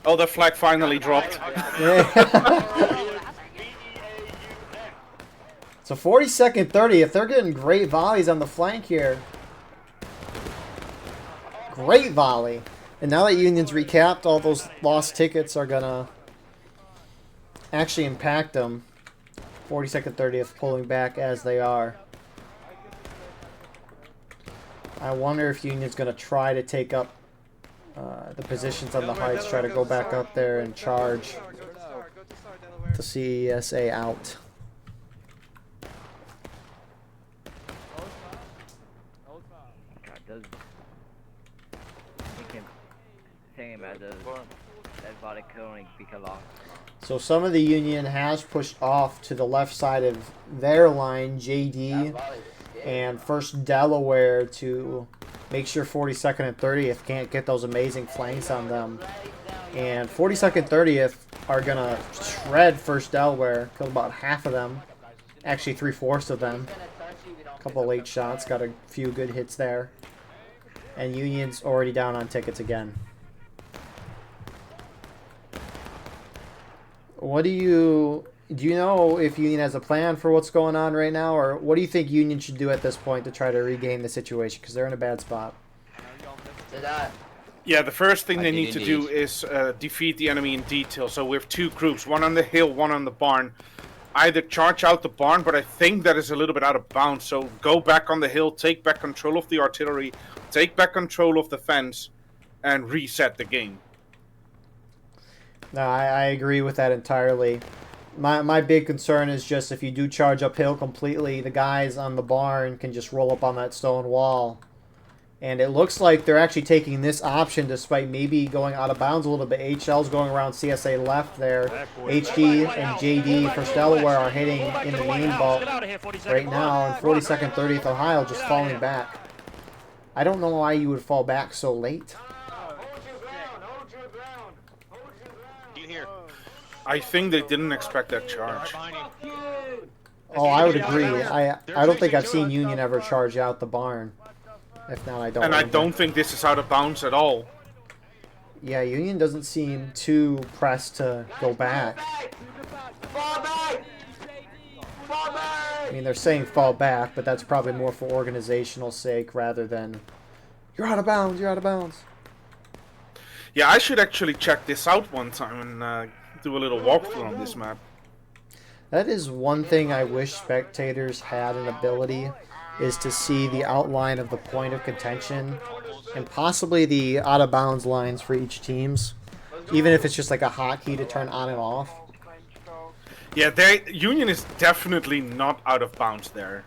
Oh, the flag finally dropped. So 42nd, 30th, they're getting great volleys on the flank here. Great volley. And now that Union's recapped, all those lost tickets are going to actually impact them. 42nd, 30th pulling back as they are. I wonder if Union's going to try to take up the positions on the heights, try to go back up there and charge the CSA out. So some of the Union has pushed off to the left side of their line, JD and 1st Delaware, to make sure 42nd and 30th can't get those amazing flanks on them. And 42nd, 30th are going to shred 1st Delaware, kill about half of them. Actually, 3/4 of them. A couple late shots, got a few good hits there. And Union's already down on tickets again. What do you know if Union has a plan for what's going on right now, or what do you think Union should do at this point to try to regain the situation, because they're in a bad spot? Yeah, the first thing they need to do is defeat the enemy in detail. So we have 2 groups, one on the hill, one on the barn. Either charge out the barn, but I think that is a little bit out of bounds. So go back on the hill, take back control of the artillery, take back control of the fence, and reset the game. No, I agree with that entirely. My big concern is just if you do charge uphill completely, the guys on the barn can just roll up on that stone wall. And it looks like they're actually taking this option despite maybe going out of bounds a little bit. HL's going around CSA left there. HD and JD for Delaware are hitting in the main bulk right now. And 42nd, 30th Ohio just falling back. I don't know why you would fall back so late. I think they didn't expect that charge. Oh, I would agree. I don't think I've seen Union ever charge out the barn. If not, I don't. And I don't think this is out of bounds at all. Yeah, Union doesn't seem too pressed to go back. I mean, they're saying fall back, but that's probably more for organizational sake rather than you're out of bounds, you're out of bounds. Yeah, I should actually check this out one time and do a little walkthrough on this map. That is one thing I wish spectators had an ability, is to see the outline of the point of contention and possibly the out of bounds lines for each teams, even if it's just like a hotkey to turn on and off. Yeah, Union is definitely not out of bounds there.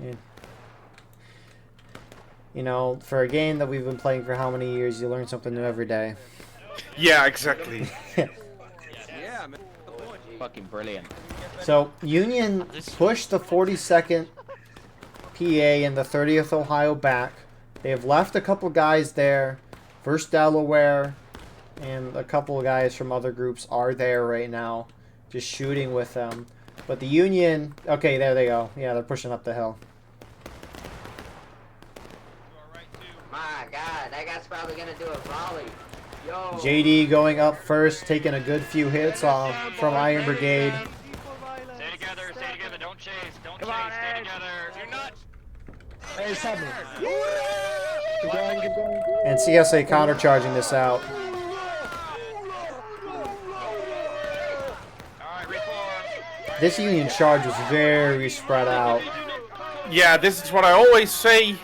Yeah. You know, for a game that we've been playing for how many years, you learn something new every day. Yeah, exactly. Fucking brilliant. So, Union pushed the 42nd PA and the 30th Ohio back. They have left a couple guys there. 1st Delaware and a couple of guys from other groups are there right now, just shooting with them. But the Union... Okay, there they go. Yeah, they're pushing up the hill. My God, that guy's probably gonna do a volley. Yo. JD going up first, taking a good few hits from Iron Brigade. Stay together, don't chase, stay together. You're not. Hey, stop me. And CSA countercharging this out. This Union charge was very spread out. Yeah, this is what I always say.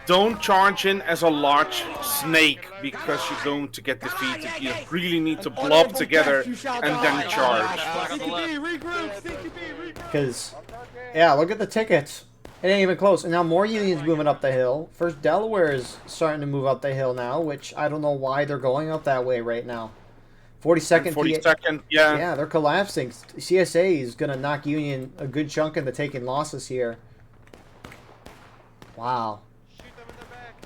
Don't charge in as a large snake because you're going to get defeated. You really need to blob together and then charge. Because, yeah, look at the tickets. It ain't even close. And now more Unions moving up the hill. 1st Delaware is starting to move up the hill now, which I don't know why they're going up that way right now. 42nd. 42nd, yeah. Yeah, they're collapsing. CSA is going to knock Union a good chunk into taking losses here. Wow. Shoot them in the back.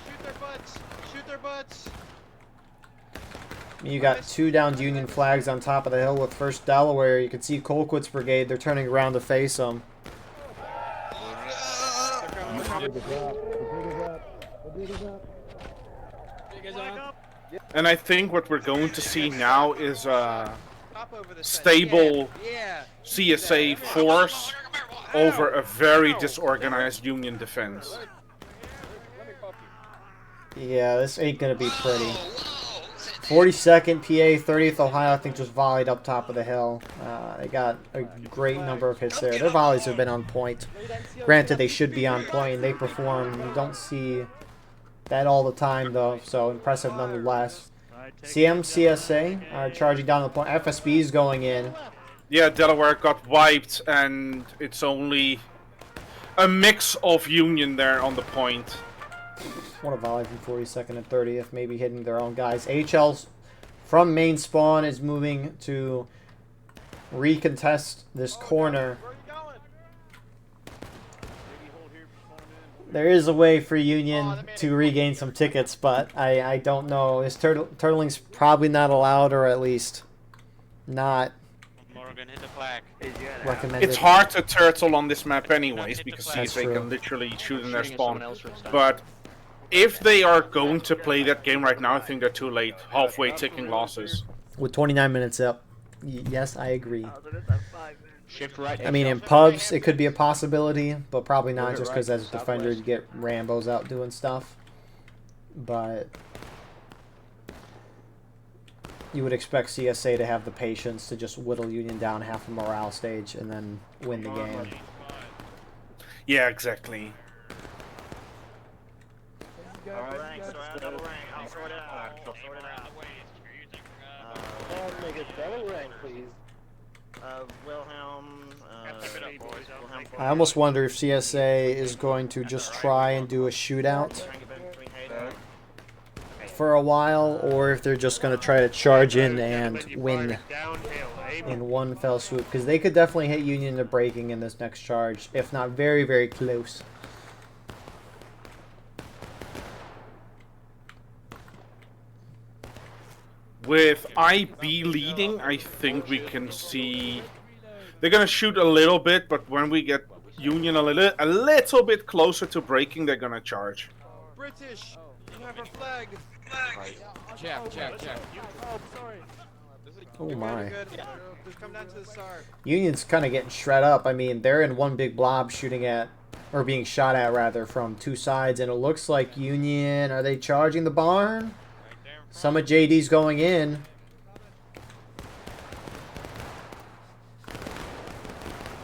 Shoot their butts. Shoot their butts. You got 2 downed Union flags on top of the hill with 1st Delaware. You can see Colquitt's brigade. They're turning around to face them. And I think what we're going to see now is a stable CSA force over a very disorganized Union defense. Yeah, this ain't going to be pretty. 42nd PA, 30th Ohio, I think just volleyed up top of the hill. They got a great number of hits there. Their volleys have been on point. Granted, they should be on point, and they perform. You don't see that all the time, though, so impressive nonetheless. CMCSA are charging down the point. FSB's going in. Yeah, Delaware got wiped, and it's only a mix of Union there on the point. What a volley from 42nd and 30th, maybe hitting their own guys. HL's from main spawn is moving to recontest this corner. There is a way for Union to regain some tickets, but I don't know. Is turtling's probably not allowed, or at least not Morgan, hit the flag. recommended. It's hard to turtle on this map anyways, because they can literally shoot in their spawn. But if they are going to play that game right now, I think they're too late. Halfway taking losses. With 29 minutes up. Yes, I agree. Shift right. I mean, in pubs, it could be a possibility, but probably not, just because as a defender, you get Rambos out doing stuff. But you would expect CSA to have the patience to just whittle Union down half a morale stage and then win the game. Yeah, exactly. I almost wonder if CSA is going to just try and do a shootout for a while, or if they're just going to try to charge in and win in one fell swoop, because they could definitely hit Union to breaking in this next charge, if not very, very close. With IB leading, I think we can see they're gonna shoot a little bit, but when we get Union a little bit closer to breaking, they're gonna charge. British, you have a flag. Jeff. Oh, sorry. Oh my. Just come down to the start. Union's kind of getting shred up. I mean, they're in one big blob shooting at, or being shot at rather, from two sides, and it looks like Union, are they charging the barn? Some of JD's going in.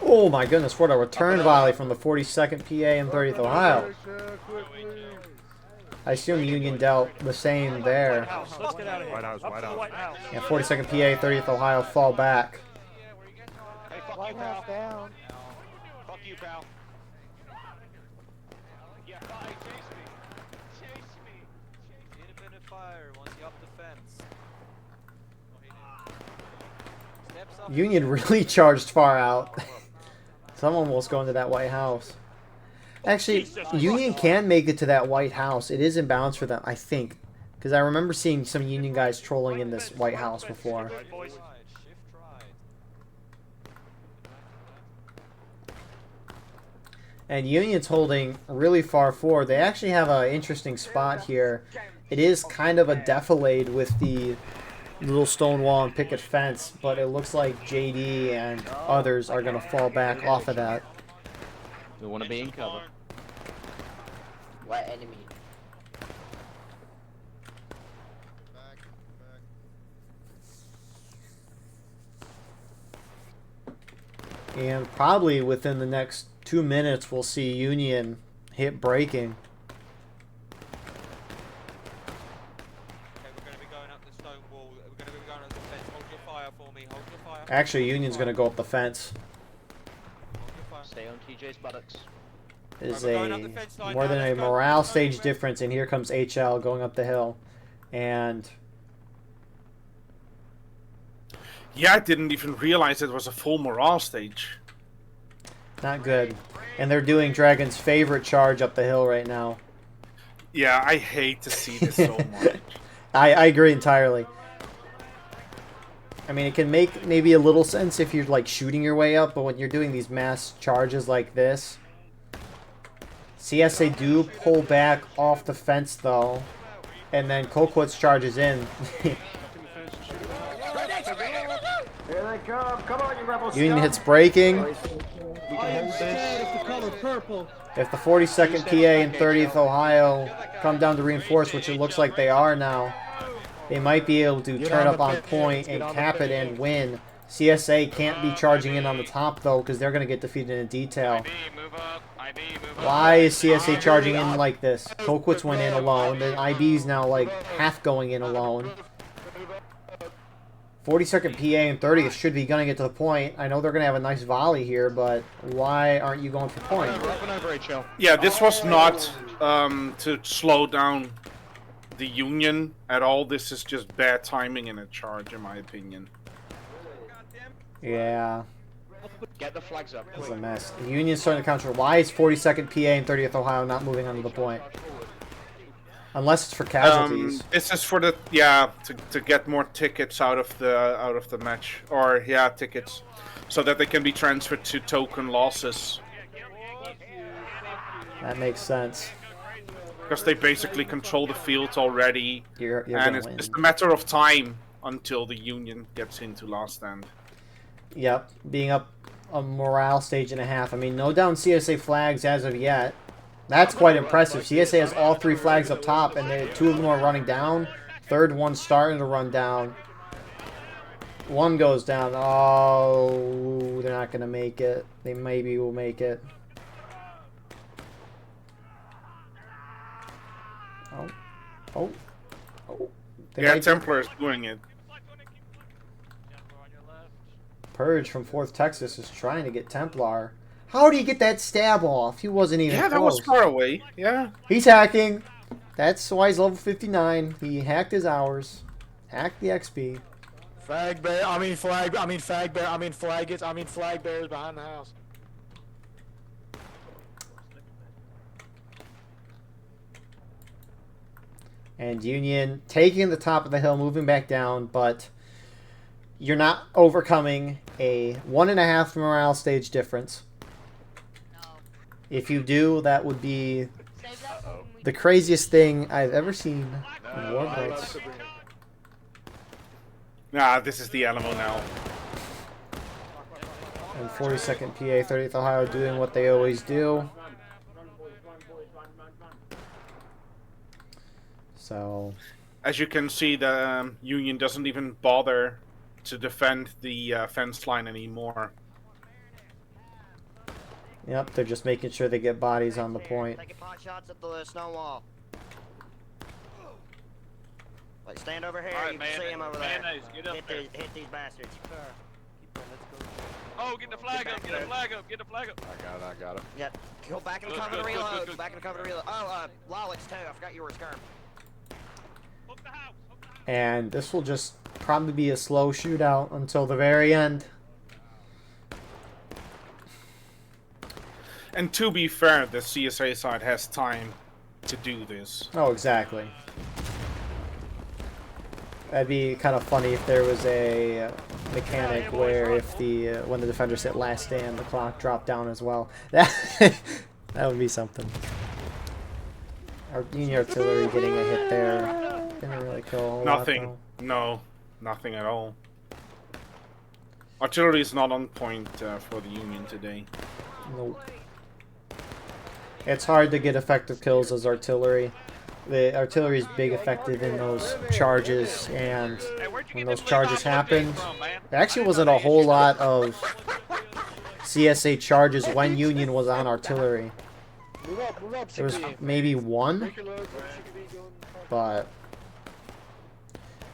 Oh my goodness, what a return volley from the 42nd PA and 30th Ohio. I assume Union dealt the same there. Let's get out of here. White House. Yeah, 42nd PA, 30th Ohio fall back. Hey, fuck you, pal. Down. Fuck you, pal. Yeah, chase me. Hit him in the fire once you up the fence. Steps up. Union really charged far out. Someone almost going to that White House. Actually, Union can make it to that White House. It is in bounds for them, I think. Because I remember seeing some Union guys trolling in this White House before. And Union's holding really far forward. They actually have an interesting spot here. It is kind of a defilade with the little stone wall and picket fence, but it looks like JD and others are going to fall back off of that. We want to be in cover. What enemy? And probably within the next 2 minutes, we'll see Union hit breaking. Actually, Union's going to go up the fence. Stay on TJ's buttocks. Is a more than a morale stage difference, and here comes HL going up the hill. And yeah, I didn't even realize it was a full morale stage. Not good. And they're doing Dragon's favorite charge up the hill right now. Yeah, I hate to see this so much. I agree entirely. I mean, it can make maybe a little sense if you're like shooting your way up, but when you're doing these mass charges like this, CSA do pull back off the fence though, and then Colquitt's charges in. Here they come! Come on, you rebels! Union hits breaking. If the 42nd PA and 30th Ohio come down to reinforce, which it looks like they are now, they might be able to turn up on point and cap it and win. CSA can't be charging in on the top, though, because they're going to get defeated in detail. Why is CSA charging in like this? Colquitt's went in alone. Then IB's now, like, half going in alone. 42nd PA and 30th should be gunning it to the point. I know they're going to have a nice volley here, but why aren't you going for point? Yeah, this was not to slow down the Union at all. This is just bad timing in a charge, in my opinion. Yeah. Get the flags up. It's a mess. The Union's starting to counter. Why is 42nd PA and 30th Ohio not moving onto the point? Unless it's for casualties. This is for the to get more tickets out of the match, or tickets, so that they can be transferred to token losses. That makes sense. Because they basically control the field already, You're and it's just a matter of time until the Union gets into last stand. Yep, being up a morale stage and a half. I mean, no down CSA flags as of yet. That's quite impressive. CSA has all 3 flags up top, and 2 of them are running down. Third one's starting to run down. One goes down. Oh, they're not going to make it. They maybe will make it. Oh. Templar is doing it. Purge from 4th Texas is trying to get Templar. How do you get that stab off? He wasn't even close. That was far away. Yeah. He's hacking. That's why he's level 59. He hacked his hours. Hacked the XP. Flag bearers behind the house. And Union taking the top of the hill, moving back down, but you're not overcoming a 1.5 morale stage difference. If you do, that would be the craziest thing I've ever seen in Warblades. Nah, this is the Alamo now. And 42nd PA, 30th Ohio doing what they always do. So, as you can see, the Union doesn't even bother to defend the fence line anymore. Yep, they're just making sure they get bodies on the point. Taking pot shots at the stone wall. Like, stand over here, you can see him over there. Hit these bastards. Oh, get the flag up, get the flag up, get the flag up. I got it. Yep, go back and cover the reload. Back and cover the reload. Oh, Lolix too, I forgot you were skirm. And this will just probably be a slow shootout until the very end. And to be fair, the CSA side has time to do this. Oh, exactly. That'd be kind of funny if there was a mechanic where if the when the defenders hit last stand, the clock dropped down as well. That would be something. Our Union artillery getting a hit there didn't really kill a whole Nothing. lot, No, nothing at all. Artillery is not on point for the Union today. Nope. It's hard to get effective kills as artillery. The artillery is big effective in those charges, and when those charges happened, there actually wasn't a whole lot of CSA charges when Union was on artillery. There was maybe one, but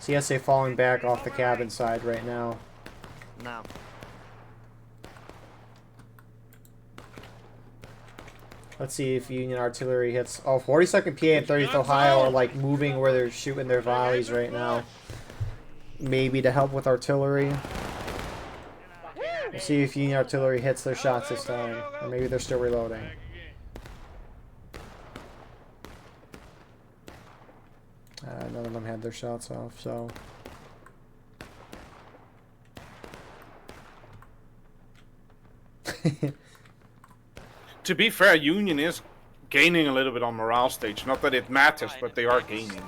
CSA falling back off the cabin side right now. No. Let's see if Union artillery hits. Oh, 42nd PA and 30th Ohio are like moving where they're shooting their volleys right now. Maybe to help with artillery. We'll see if Union artillery hits their shots this time. Or maybe they're still reloading. None of them had their shots off, so... To be fair, Union is gaining a little bit on morale stage. Not that it matters, but they are gaining.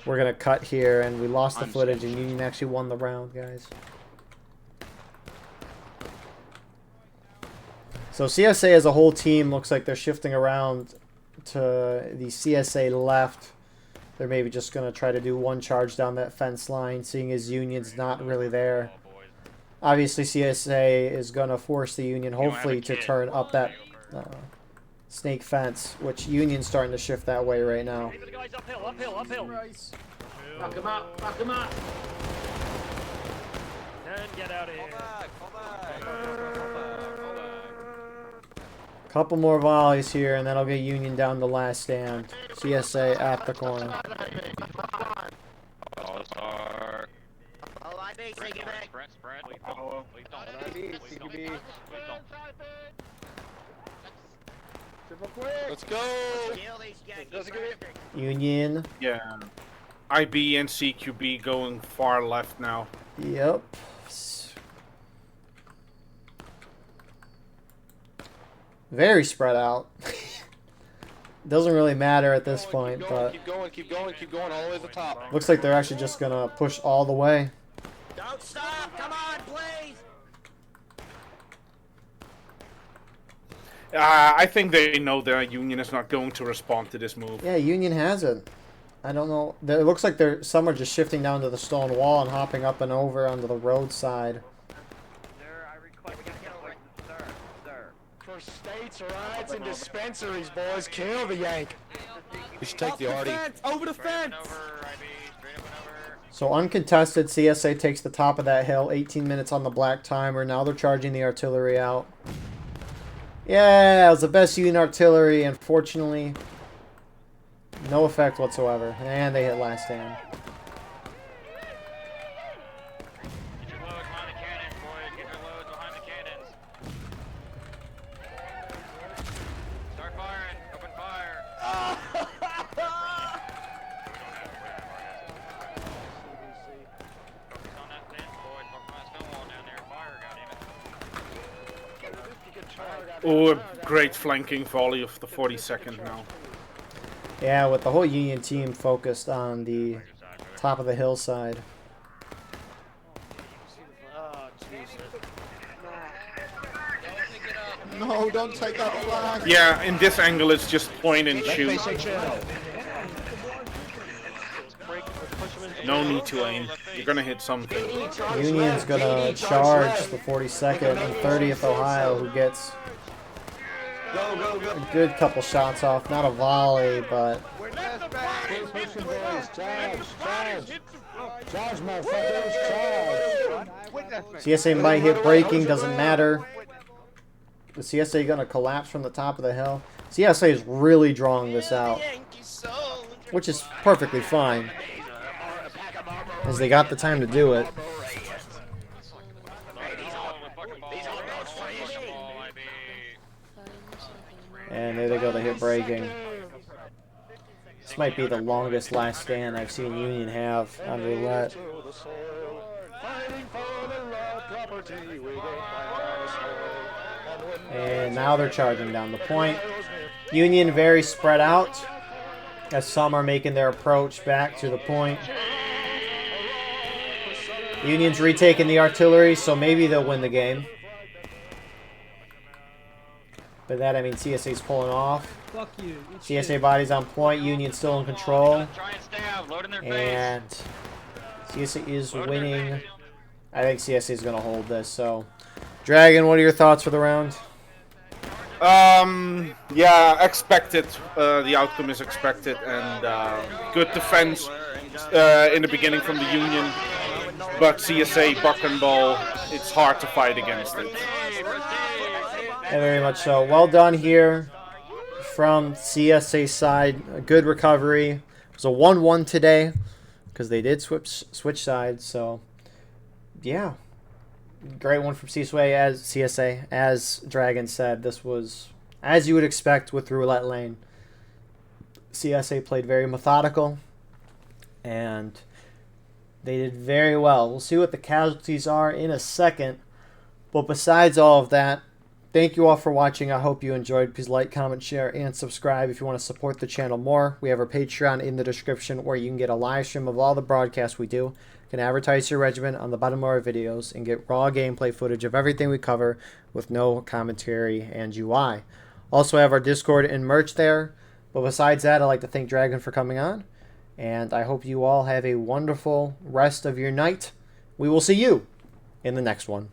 We're going to cut here, and we lost the footage, and Union actually won the round, guys. So CSA as a whole team looks like they're shifting around to the CSA left. They're maybe just going to try to do one charge down that fence line, seeing as Union's not really there. Obviously, CSA is going to force the Union, hopefully, to turn up that snake fence, which Union's starting to shift that way right now. Fuck him up, fuck him up. And get out of here. Couple more volleys here, and that'll get Union down the last stand. CSA at the corner. Oh, start. Oh, I think they get back. Spread. Let's go. Kill these guys. Union. Yeah. IB and CQB going far left now. Yep. Very spread out. Doesn't really matter at this point, but Keep going all the way to the top. looks like they're actually just gonna push all the way. Don't stop, come on, please. I think they know their Union is not going to respond to this move. Yeah, Union hasn't. I don't know. It looks like some are just shifting down to the stone wall and hopping up and over onto the roadside. For states' rights and dispensaries, boys, kill the Yank. We should take the Artie. Over the fence. So uncontested, CSA takes the top of that hill. 18 minutes on the black timer. Now they're charging the artillery out. Yeah, it was the best Union artillery. Unfortunately, no effect whatsoever. And they hit last stand. Get your loads behind the cannons, boys. Get your loads behind the cannons. Start firing. Open fire. Focus on that fence, boys. Focus on that stone wall down there. Fire, goddammit. Oh, a great flanking volley of the 42nd now. Yeah, with the whole Union team focused on the top of the hillside. No, don't take that flag. Yeah, in this angle it's just point and shoot. No need to aim. You're gonna hit something. Union's gonna charge the 42nd and 30th Ohio, who gets a good couple shots off. Not a volley, but Charge, motherfuckers, charge. CSA might hit braking, doesn't matter. The CSA gonna collapse from the top of the hill. CSA is really drawing this out, which is perfectly fine, as they got the time to do it. And there they go, they hit braking. This might be the longest last stand I've seen Union have on roulette. And now they're charging down the point. Union very spread out, as some are making their approach back to the point. Union's retaking the artillery, so maybe they'll win the game. By that I mean CSA's pulling off. Fuck you. CSA body's on point, Union still in control. Try and stay out. Load in their face. And CSA is winning. I think CSA is going to hold this, so. Dragon, what are your thoughts for the round? Yeah, expected. The outcome is expected, and good defense in the beginning from the Union. But CSA, buck and ball, it's hard to fight against it. Yeah, very much so. Well done here from CSA side. A good recovery. It was a 1-1 today because they did switch sides. So, yeah. Great one from CSA. As Dragon said, this was, as you would expect with Roulette Lane. CSA played very methodical, and they did very well. We'll see what the casualties are in a second. But besides all of that, thank you all for watching. I hope you enjoyed. Please like, comment, share, and subscribe if you want to support the channel more. We have our Patreon in the description where you can get a live stream of all the broadcasts we do. You can advertise your regiment on the bottom of our videos and get raw gameplay footage of everything we cover with no commentary and UI. Also have our Discord and merch there. But besides that, I'd like to thank Dragon for coming on. And I hope you all have a wonderful rest of your night. We will see you in the next one.